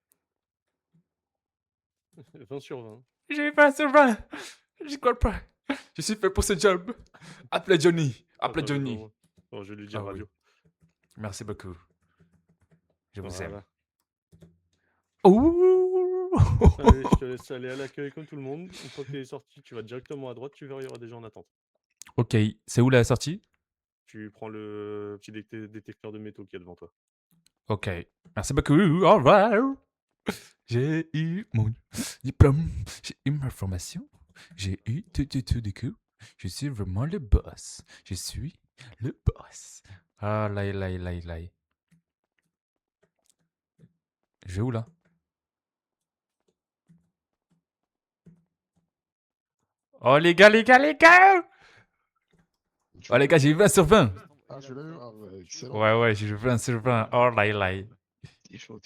20 sur 20. J'ai pas ce vrai. Je crois pas. Je suis fait pour ce job. Appelez Johnny. Appelez Attends, Johnny. attends, bon, je vais lui dire Ah oui. radio. Merci beaucoup. Je vous aime. Voilà. Ouh. Allez, je te laisse aller à l'accueil comme tout le monde. Une fois que tu es sorti, tu vas directement à droite, tu verras, il y aura des gens en attente. Ok, c'est où la sortie? Tu prends le petit détecteur de métaux qu'il y a devant toi. Ok, merci beaucoup. Au revoir. J'ai eu mon diplôme, j'ai eu ma formation, j'ai eu tout du coup. Je suis vraiment le boss. Je suis le boss. Ah là. Je vais où là? Oh les gars! Oh les gars, j'ai eu 20 sur 20. Ah, je l'ai eu. Ah, ouais, excellent. Ouais, j'ai eu 20 sur 20. Oh là. T'es chaud.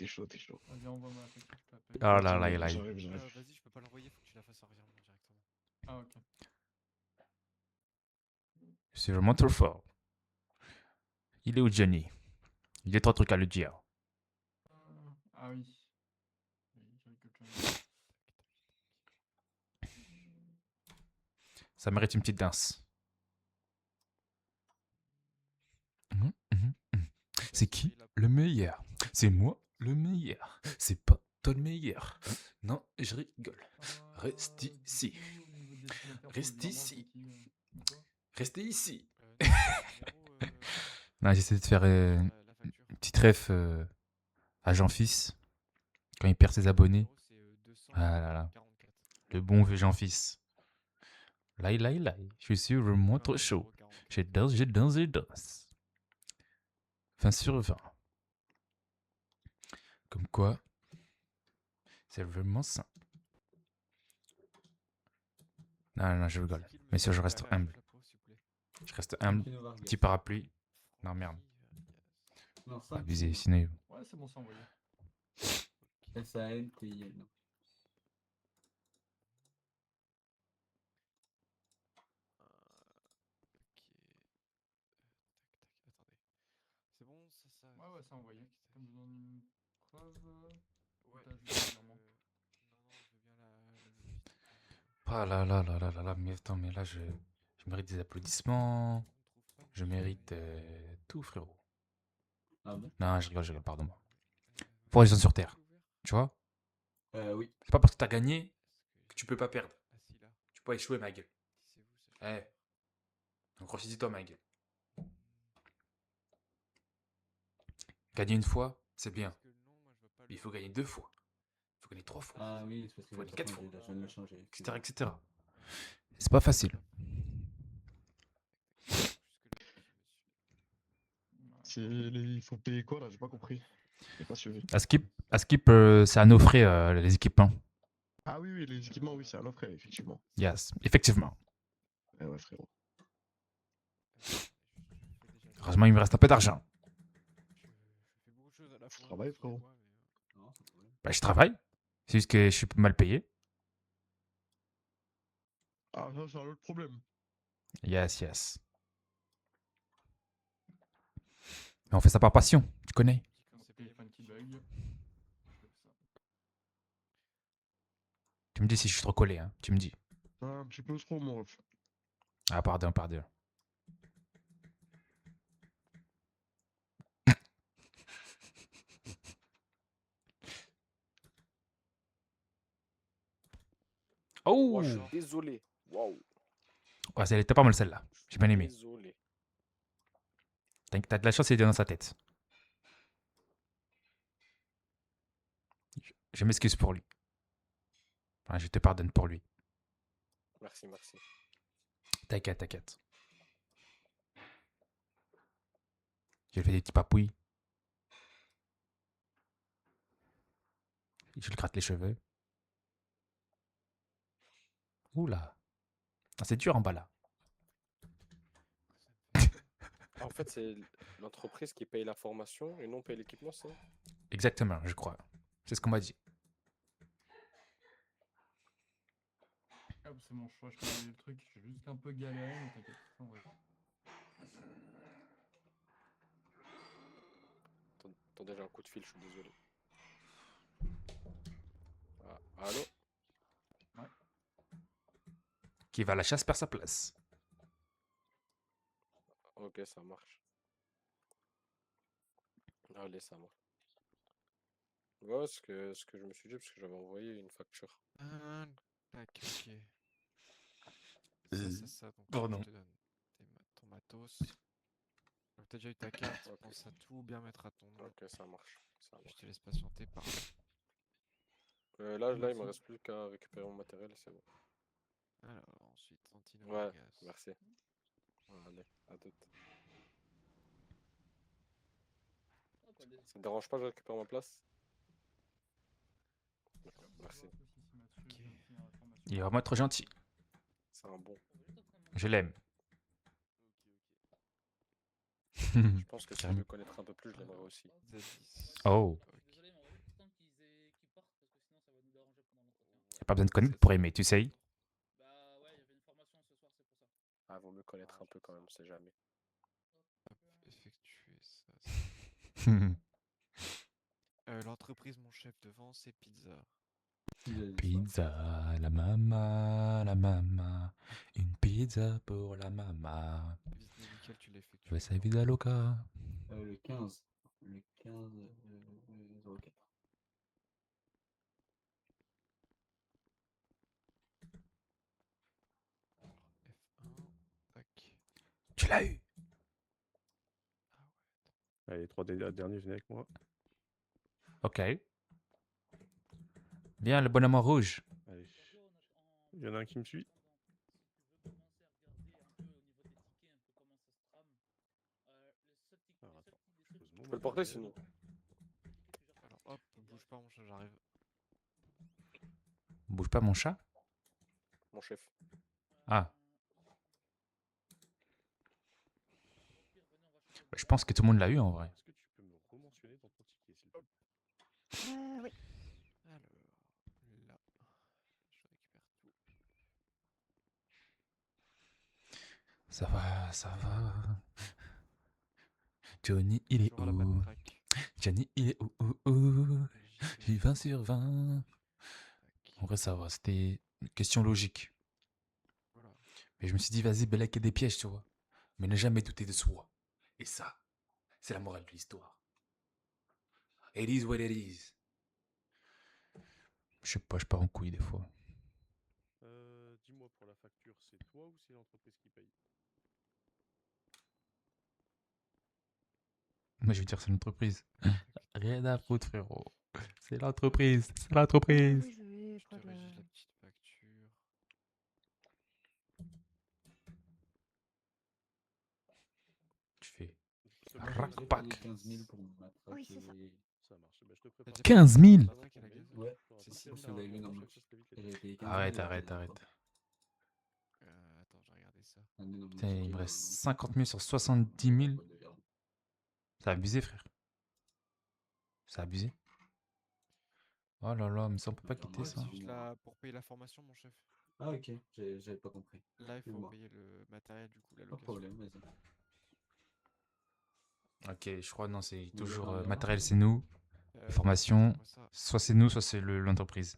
Vas-y, envoie-moi la facture, je t'appelle. là là, il a- J'arrive. Vas-y, je peux pas l'envoyer, faut que tu la fasses en revirement directement. Ah, ok. Je suis vraiment trop fort. Il est où Johnny? Il y a trois trucs à lui dire. Ah oui. Oui, j'avais quelque chose. Ça mérite une petite danse. C'est qui le meilleur? C'est moi le meilleur. C'est pas toi le meilleur. Non, je rigole. Reste ici. Du coup, au niveau des destinataires, Reste faut le virement, ici. c'est qui, ou quoi Restez ici. Numéro, Non, j'essaie de faire la facture. une petite ref à Jean-Fils quand il perd ses abonnés. Numéro, c'est Ah là là. 244. Le bon vieux Jean-Fils. Là, je suis vraiment trop chaud. 044. Je danse. 20 sur 20. Comme quoi, c'est vraiment ça. Non, je rigole. C'est qui le Mais si je monsieur reste derrière humble. le chapeau, s'il vous plaît? Je reste humble. Tino Vargas. Petit parapluie. Non, merde. Non, Santino. Abusé, sinon. Ouais, c'est bon, c'est envoyé. SANTIN. Ok. Tac, tac, attendez. C'est bon, ça. Ouais, c'est envoyé. T'as besoin d'une preuve Ouais. t'as juste le virement. Non, je veux bien la logistique. Ah là, mais attends, mais là, je mérite des applaudissements. Je mérite tout, frérot. Ah bon? Non, je rigole, pardon. Pour les gens sur Terre, tu vois? Oui. C'est pas parce que t'as gagné que tu peux pas perdre. Ah si, là. Tu peux échouer, ma gueule. Si c'est vous, ça. Donc ressaisis-toi, ma gueule. Gagner une fois, c'est bien. Parce que non, moi, je veux pas Mais il le- faut gagner 2 fois. Il faut gagner 3 fois. Ah oui, c'est parce que Faut j'ai aller pas 4 changé, fois. là, je viens de le changer. Etc., etc. C'est pas facile. Il faut payer quoi là? J'ai pas compris. J'ai pas suivi. À Skip, c'est à nos frais, les équipements. Ah oui, les équipements, oui, c'est un offre, effectivement. Yes, effectivement. Ouais, frérot. Heureusement, il me reste un peu d'argent. Je fais beaucoup de choses à la fois. travailles, frérot. excusez-moi, mais, Non, c'est pas vrai. Bah, je travaille. C'est juste que je suis mal payé. Ah, ça, c'est un autre problème. Yes. Mais on fait ça par passion, tu connais. Quand Mon c'est payé, téléphone qui moi, bug. Je fais ça. Tu me dis si je suis trop collé, hein. Tu me dis. Un petit peu trop, mon ref. Ah, pardon. Oh! Oh, je suis désolé. Waouh. Ouais, elle était pas mal celle-là. J'ai bien aimé. Désolé. T'as de la chance, il est dans sa tête. Je m'excuse pour lui. Enfin, je te pardonne pour lui. Merci. T'inquiète. Je lui fais des petits papouilles. Je lui gratte les cheveux. Oula. Ah, c'est dur en bas là. En fait, c'est l'entreprise qui paye la formation et non paye l'équipement, c'est ça? Exactement, je crois. C'est ce qu'on m'a dit. Ah, c'est mon choix, je connais le truc. J'ai juste un peu galéré, mais t'inquiète. Ça, on va- Attendez, j'ai un coup de fil, je suis désolé. Ah, allô? Qui va à la chasse perd sa place. Ok, ça marche. Allez, ça marche. Ouais, ce que je me suis dit, parce que j'avais envoyé une facture. Tac, ok. Ça. Donc, Pardon. je te donne ton matos. Donc, t'as déjà eu ta carte. Ok. Pense à tout bien mettre à ton nom. Ok, ça marche. Je te laisse patienter. Pardon. Là, il me Merci. reste plus qu'à récupérer mon matériel et c'est bon. Alors, ensuite, Santino Ouais, Vargas. merci. Allez, à toute. Ça te dérange pas, je récupère ma place? D'accord, merci. Il est vraiment trop gentil. C'est un bon. Je l'aime. Je pense que si je le connaîtrais un peu plus, je l'aimerais aussi. Z10. Oh. Désolé, mais on va juste le temps qu'ils partent parce que sinon ça Pas besoin de connaître pour aimer, tu sais. Bah ouais, il y avait une formation ce soir, c'est pour ça. Ah, vaut mieux connaître un peu quand même, on sait jamais. Hop, effectuer ça. L'entreprise, mon chef, devant, c'est pizza. Pizza, la mama, une pizza pour la mama. Visite médicale, tu l'as effectuée. Je vais vida loca. Le 15. Le 15 04. F1, tac. Tu l'as eu. Allez, 3 derniers, venez avec moi. Ok. Bien, le bonhomme en rouge. Allez. Il y en a un qui me suit. Alors, attends. Je pose mon Tu peux le porter matériel. sinon. Alors hop, bouge pas mon chat, j'arrive. Bouge pas mon chat. Mon chef. Ah. Je pense que tout le monde l'a eu en vrai. Est-ce que tu peux me rementionner dans ton ticket, s'il te plaît? Oui. Alors, là, je récupère tout. Ça va, ça va. Johnny, il est Toujours à la où? matraque. Johnny, il est où? J'ai 20 sur 20. En vrai, ça va. C'était une question logique. Voilà. Mais je me suis dit, vas-y, Belek, il y a des pièges, tu vois. Mais ne jamais douter de soi. Et ça, c'est la morale de l'histoire. It is what it is. Je sais pas, je pars en couille des fois. Dis-moi, pour la facture, c'est toi ou c'est l'entreprise qui paye? Moi, je vais dire, c'est l'entreprise. Rien à foutre, frérot. C'est l'entreprise. C'est l'entreprise. Oui, je vais Je te prendre régis la petite facture. Tu fais. Ce J'ai matin, Pack. payé 15 000 pour mon matraque Oui, c'est ça. et... Ça marche. Bah, je te T'as prépare. déjà 15 000? payé la matraque et la gazeuse Ouais, T'auras c'est pas si de vous terminal l'avez vu à dans chaque le... fois, ça vite les J'avais payé 15 000 Arrête, et arrête, j'avais arrête. pas. Attends, j'ai regardé ça. Putain, il me reste 50 000 sur 70 000. C'est abusé, frère. C'est abusé. Oh là là, mais ça, on peut pas quitter ça. C'est juste là pour payer la formation, mon chef. Ah ok, j'avais pas compris. Là, il faut Excuse-moi. payer le matériel, du coup, la Pas de location. problème, vas-y. Ok, je crois, non, c'est Vous toujours avez un matériel, garant c'est nous. Formation, moi ça. soit c'est nous, soit c'est l'entreprise.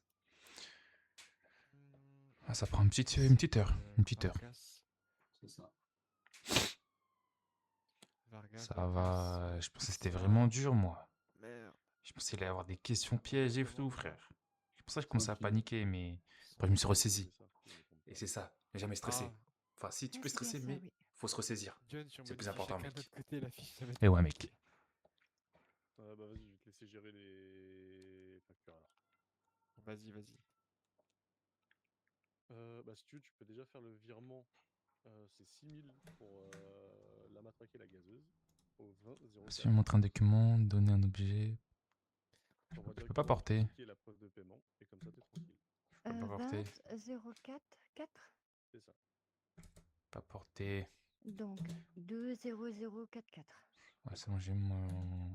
Ah, ça prend une petite heure. Une petite heure. Vargas. C'est ça. Vargas, Ça Vargas. va. Je pensais que c'était Ça. vraiment dur, moi. Merde. Je pensais qu'il allait y avoir des questions pièges et tout, frère. C'est pour ça que je commençais à Tranquille. paniquer, mais après, je me suis ressaisi. C'est ça, il me trompe Et pas. c'est ça, ne jamais stresser. Ah, Enfin, si, tu Ah, peux c'est bien stresser, ça, mais oui. faut se ressaisir. John, si on C'est le plus modifie important, chacun mec. de notre côté, la fiche, ça va être Et ouais, mec. Bah vas-y, je vais te laisser gérer les factures alors. Vas-y, vas-y. Bah si tu veux, tu peux déjà faire le virement. C'est 6 000 pour la matraque et la gazeuse. Au 20 04. Si je montre un document, donner un objet. T'envoies Je peux pas directement ton porter. ticket et la preuve de paiement. Et comme ça, t'es tranquille. Je peux pas porter. 20 04 4. C'est ça. Pas porter. Donc 20044. Ouais, c'est bon, j'ai mon.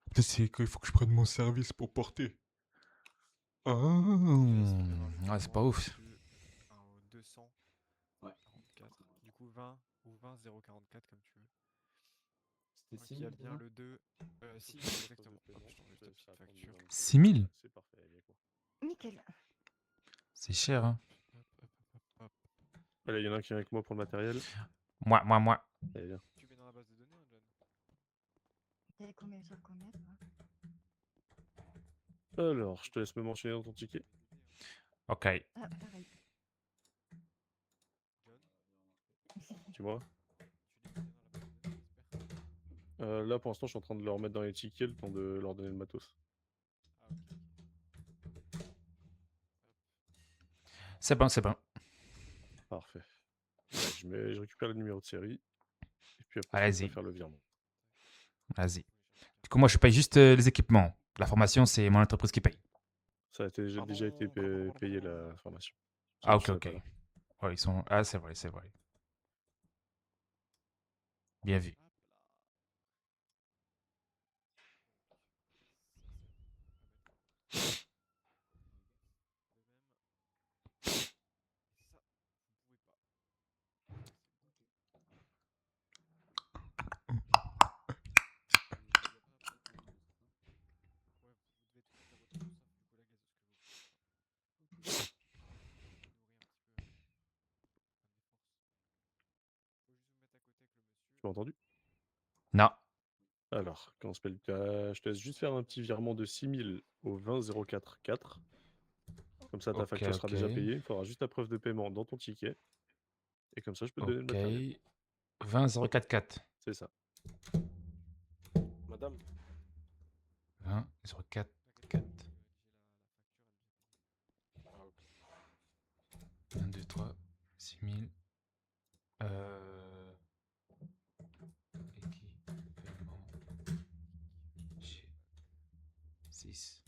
Peut-être c'est qu'il faut que je prenne mon service pour porter. Ah, ouais, c'est pas ouf. Au 200. Ouais. 44. Du coup, 20 ou 20 044 comme tu veux. C'était Qui a 6 bien 000 le 2. Si, Preuve de exactement. paiement, Hop, je t'envoie je te ta laisserai petite attendre facture. le 20. 6 000? C'est parfait, allez, quoi. Nickel. C'est cher, hein. Hop, hop, hop, hop. Allez, il y en a un qui vient avec moi pour le matériel. Moi. Allez, viens. Tu mets dans la base de données, hein, John? T'avais combien sur combien, toi? Alors, je te laisse me mentionner dans ton ticket. Ok. Ah, pareil. Dis-moi. Tu dis que c'est dans la base de données, j'espère. Là, pour l'instant, je suis en train de le remettre dans les tickets, le temps de leur donner le matos. Ah, ok. C'est bon, c'est bon. Parfait. Ouais, je récupère le numéro de série. Et puis après, je Allez-y. vais faire le virement. Vas-y. Du coup, moi, je paye juste les équipements. La formation, c'est mon entreprise qui paye. Ça a déjà été payé la formation. Ah, ok, Je savais ok. pas là. Ouais, ils sont. Ah, c'est vrai, c'est vrai. Bien vu. Tu m'as entendu? Non. Alors, quand je te laisse juste faire un petit virement de 6000 au 20044. Comme ça, ta Ok, facture sera ok. déjà payée. Il faudra juste la preuve de paiement dans ton ticket. Et comme ça, je peux te donner le Ok. matériel. 20044. C'est ça. Madame, 20044. ah, ok. 1, 2, 3, 6000. Équipement. 6.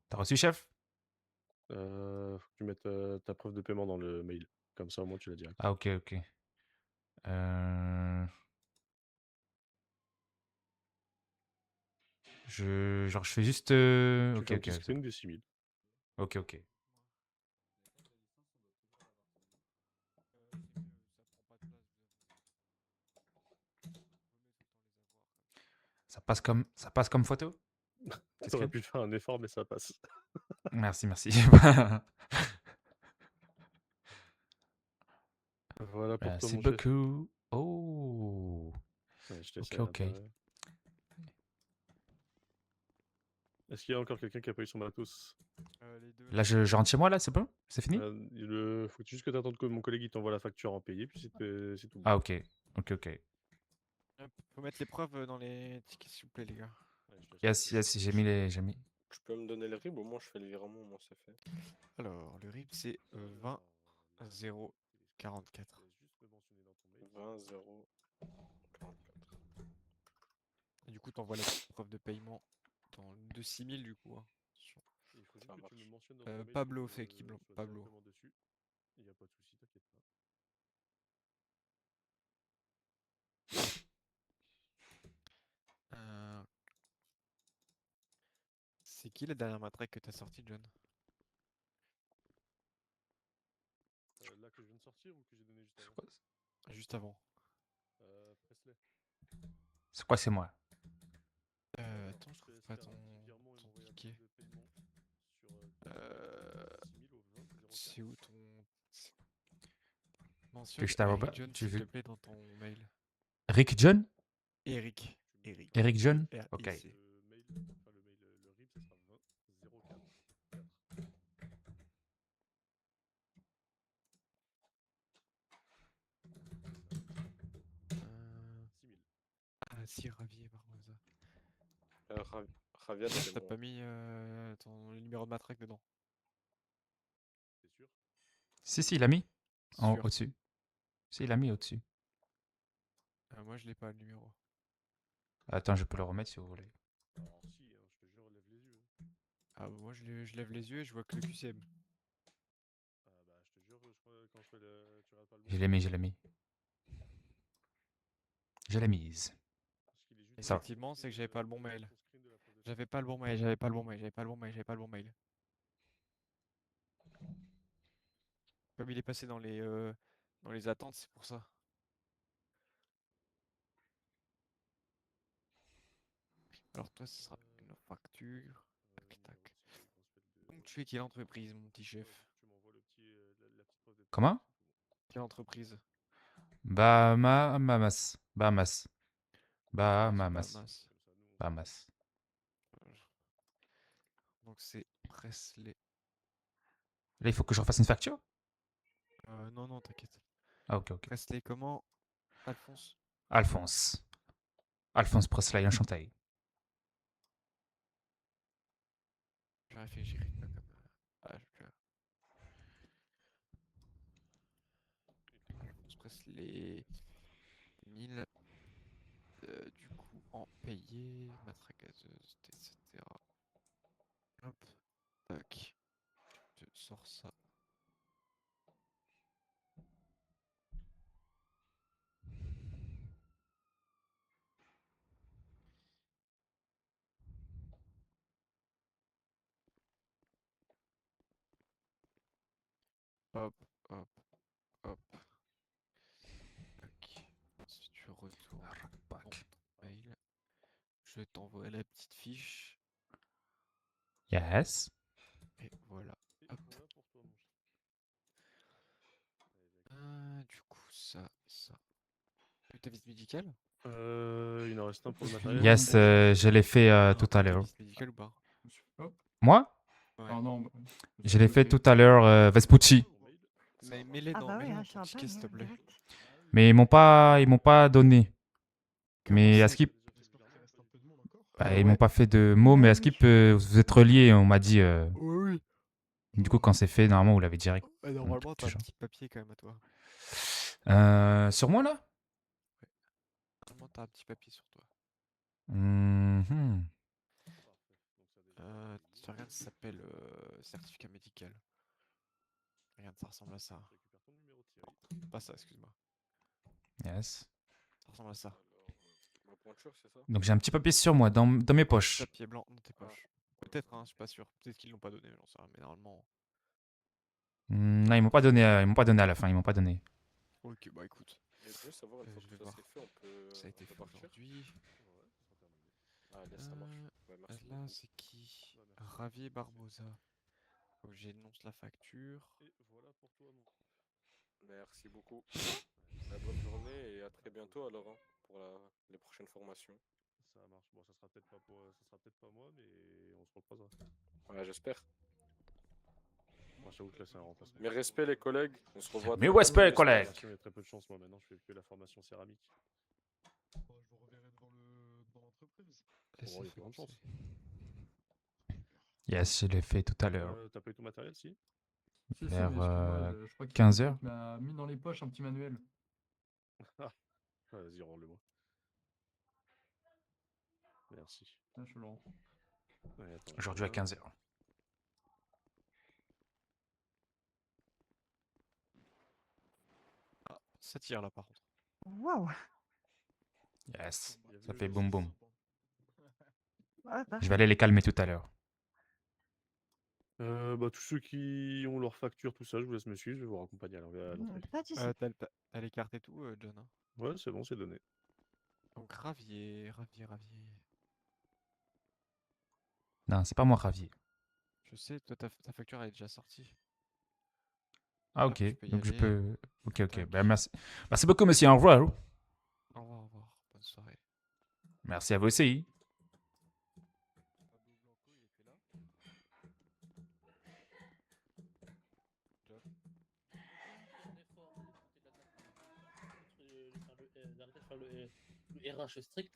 T'as reçu, chef? Faut que tu mettes ta preuve de paiement dans le mail. Comme ça, au moins, tu l'as direct. Ah, ok, ok. Genre, je fais juste. Tu Ok, fais un ok. petit C'est screen bon. des 6000. Ok, ok. Ça passe comme photo? Petit T'aurais screen? pu faire un effort, mais ça passe. Merci, merci. Voilà pour toi, Merci mon chef. beaucoup. Oh. Ouais, je te laisse Ok, aller à ok. l'intérieur. Est-ce qu'il y a encore quelqu'un qui a pas eu son matos? Là, je rentre chez moi, là, c'est bon? C'est fini? Faut juste que tu attendes que mon collègue il t'envoie la facture en payé, puis c'est tout bon. Ah, ok. Ok, ok. Faut mettre les preuves dans les tickets, s'il vous plaît, les gars. Ouais, je te laisse Yes, tranquille. yes, j'ai mis les. J'ai mis. Tu peux me donner le RIB, au moins je fais le virement, moi c'est fait. Alors, le RIB, c'est 20 0 44. Je te laisse juste me mentionner dans ton mail. 20 0 44. Et du coup, t'envoies la petite preuve de paiement de 6000 du coup. Hein. Et il faut juste Ça que tu me marche. mentionnes dans ton mail Pablo, pour que fait je qui sois Pablo. directement dessus. Il n'y a pas de souci, t'inquiète pas. C'est qui la dernière matraque que t'as sortie, John? Là que je viens de sortir ou que j'ai donné juste C'est avant? quoi, Juste avant. Presley. c'est quoi, c'est moi? Attends, je te trouve laisse pas faire un petit virement et ton m'envoyer la ticket. preuve de paiement sur ton 6000 au 20 04. C'est où ton... Tu veux Mentionne que je t'envoie Eric pas? John, Tu s'il te veux. plaît, dans ton mail. Rick John? Eric. Eric. Eric John? Ok. R-I-C. Le mail, le RIB, ça sera 20 04 4. Euh, 6000. Ah si, Ravier, Barbosa. Raviat, c'est T'as bon. pas mis le numéro de matraque dedans? T'es sûr? Si, il a mis. Sûr. Au-dessus. Si, il a mis au-dessus. Moi, je l'ai pas, le numéro. Attends, je peux le remettre si vous voulez. Alors si, hein, je te jure, lève les yeux. Ah, moi, je lève les yeux et je vois que le QCM. Ah bah je te jure, je crois quand je fais le... Tu regardes pas le bon. Je l'ai mis, je l'ai mis. Je l'ai mise. Parce qu'il est juste Ça va. Effectivement, c'est que j'avais pas le bon mail. ton screen de la preuve de J'avais pas le bon mail, j'avais pas le bon mail, j'avais pas le bon mail, j'avais pas le bon mail. Comme il est passé dans les attentes, c'est pour ça. Alors toi, ce sera une facture. Tac, tac. Donc tu es quelle entreprise, mon petit chef? Tu m'envoies la petite preuve de Comment? Quelle entreprise? Bahamas. Bahamas. Bahamas. Bahamas. Bahamas. Donc c'est Presley. Là, il faut que je refasse une facture? Non, non, t'inquiète. Ah, ok, ok. Presley comment? Alphonse? Alphonse. Alphonse Presley, enchanté. Je réfléchirai pas comme... Alphonse Presley... 1000... du coup, en payé, matraque gazeuse, etc. Hop, tac. Je sors ça. Hop, hop, hop. Tac. Si tu retournes dans ton mail, je t'envoie la petite fiche. Yes. Et voilà. Hop. Voilà pour toi, mon chef. Du coup, ça. ta visite médicale? Il en reste un pour le matériel. Yes, je l'ai fait tout à Ta l'heure. visite médicale ou pas? Monsieur Hop. Moi? Ouais. Ah non, Je l'ai fait tout à l'heure, Vespucci. Mais mets-les Ah dans, bah oui, mets-les un dans ton ticket, champagne, s'il te hein, plaît. direct. Mais ils m'ont pas donné. Mais à Skip, bah, ils m'ont Ouais. pas fait de mots, mais à Ah Skip, oui. vous êtes reliés, on m'a dit. Oui, Du coup, quand c'est fait, normalement, vous l'avez direct. oui. un Normalement, truc t'as du un genre. petit papier quand même à toi. Sur moi, là? Normalement, t'as un petit papier sur toi. Mhm. Tu regardes, ça s'appelle certificat médical. Regarde, ça ressemble à ça. Pas ça, excuse-moi. Yes. Ça ressemble à ça. Ma pointure, c'est ça? Donc, j'ai un petit papier sur moi, dans mes poches. Papier blanc dans tes poches. Peut-être, hein, je suis pas sûr. Peut-être qu'ils l'ont pas donné, j'en sais rien, mais normalement. Non, ils m'ont pas donné à la fin, ils m'ont pas donné. Ok, bah écoute. Et je veux savoir, une fois je que vais ça voir. c'est fait, Ça a été on peut fait partir? aujourd'hui. Ah, laisse, ça marche. Ouais, merci Là, beaucoup. c'est qui? Javier Barbosa. Faut que j'énonce la facture. Merci beaucoup. Bonne journée et à très bientôt alors hein, pour les prochaines formations. Ça marche. Bon, ça sera peut-être pas moi, mais on se recroisera. Ouais, j'espère. Moi, j'avoue que là, c'est un remplacement. Mes respects les collègues, on se revoit Mes très respects, bientôt, collègues. j'espère. Il y a très peu de chance, moi maintenant, je fais que la formation céramique. Je vous reverrai dans l'entreprise. Bon, il y a plus grande chance. Yes, je l'ai fait tout à l'heure. T'as pas eu ton matériel, si? Si, Vers, mais excuse-moi, je crois qu'il 15 heures. m'a mis dans les poches un petit manuel. Vas-y, rends-le-moi. Merci. Là, je le rends. Ouais, attends, Aujourd'hui à voilà. 15 heures. Ah, ça tire là par contre. Waouh! Yes, ça fait boum boum. Ah, Je vais aller les calmer tout à l'heure. Bah, tous ceux qui ont leur facture, tout ça, je vous laisse me suivre, je vais vous raccompagner à l'entrée. Pas de soucis. T'as les cartes et tout, John, hein? Ouais, c'est bon, c'est donné. Donc Ravier. Non, c'est pas moi, Javier. Je sais, toi, ta facture elle est déjà sortie. Ah, Hop, ok. tu peux y Donc, je aller. peux. Ok, ok. Tac. Ben, merci. Merci beaucoup, monsieur. Au revoir. Au revoir, bonne soirée. Merci à vous aussi. J'arrête de faire le RH strict,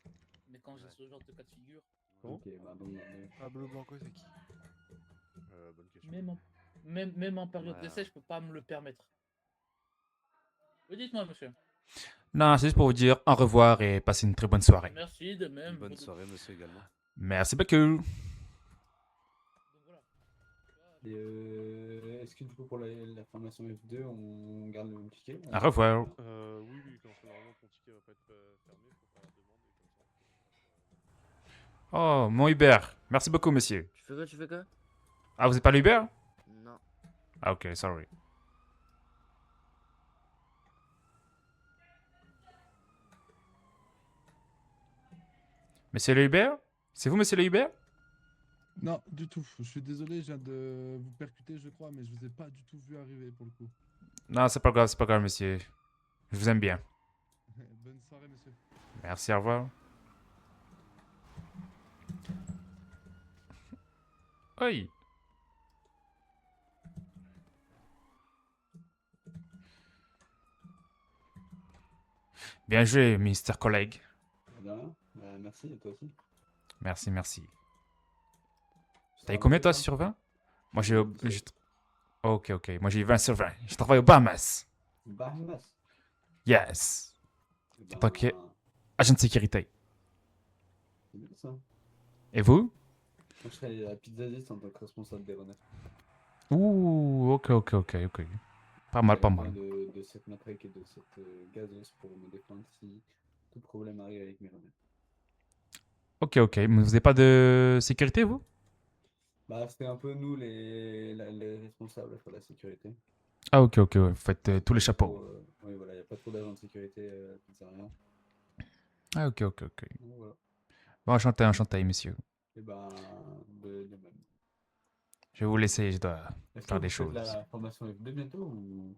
mais quand j'ai ce genre de cas de figure, Ok, bah bon, Pablo Blanco, c'est qui? Bonne question. même en période Ouais. d'essai, je peux pas me le permettre. Oui, dites-moi, monsieur. Non, c'est juste pour vous dire au revoir et passer une très bonne soirée. Merci de même. Bonne soirée, monsieur, également. Merci beaucoup. Et est-ce que du coup pour la formation F2, on garde le même ticket? Au revoir. Oui, quand normalement ton ticket va pas être fermé, faut faire la demande et comme ça. Oh, mon Uber. Merci beaucoup, monsieur. Tu fais quoi? Ah, vous êtes pas l'Uber? Non. Ah, ok, sorry. Monsieur le Uber? C'est vous, monsieur le Uber? Non, du tout. Je suis désolé, je viens de vous percuter, je crois, mais je vous ai pas du tout vu arriver pour le coup. Non, c'est pas grave, monsieur. Je vous aime bien. Bonne soirée, monsieur. Merci, au revoir. Oui. Bien joué, Mister Collègue. Merci, et toi aussi. Merci, merci. T'as eu combien, toi, sur 20? Moi, j'ai... Ok, ok. Moi, j'ai 20 sur 20. Je travaille aux Bahamas. Bahamas? Yes. Eh En tant ben, qu'agent de sécurité. c'est bien ça. Et vous? Moi, je serai à Pizza 10 en tant que responsable des renards. Ouh, ok. Pas mal, pas mal. De cette matraque et de cette gazeuse pour me défendre si tout problème arrive avec mes renards. Ok. Mais vous n'avez pas de sécurité, vous? Bah, c'était un peu nous les responsables pour la sécurité. Ah, ok. Vous faites tous les chapeaux. Oui, voilà, il n'y a pas trop d'agents de sécurité à Pizzeria. Ah, ok. Donc, voilà. Bon, enchanté, monsieur. Et ben, de même. Je vais vous laisser, je dois Est-ce que faire des vous faites choses. la formation F2 bientôt ou...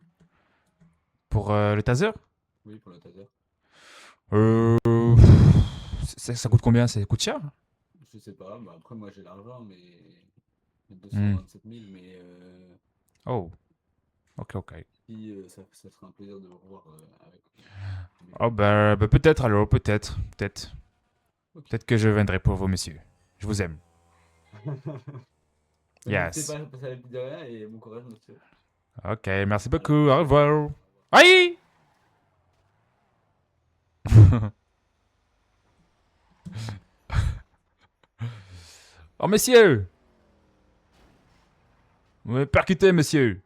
Pour le taser? Oui, pour le taser. Ça coûte combien? Ça coûte cher? Je sais pas, bah après moi j'ai l'argent, mais Hmm. 227 000, mais Oh. Ok, ok. si, ça serait un plaisir de vous revoir avec. Oh bah, peut-être alors, peut-être. Peut-être. Ok. Peut-être que je viendrai pour vous, monsieur. Je vous aime. N'hésitez Yes. pas à passer à la pizzeria et bon courage, monsieur. Ok, merci beaucoup. Au revoir. Aïe! Oh, monsieur! Vous m'avez percuté, monsieur!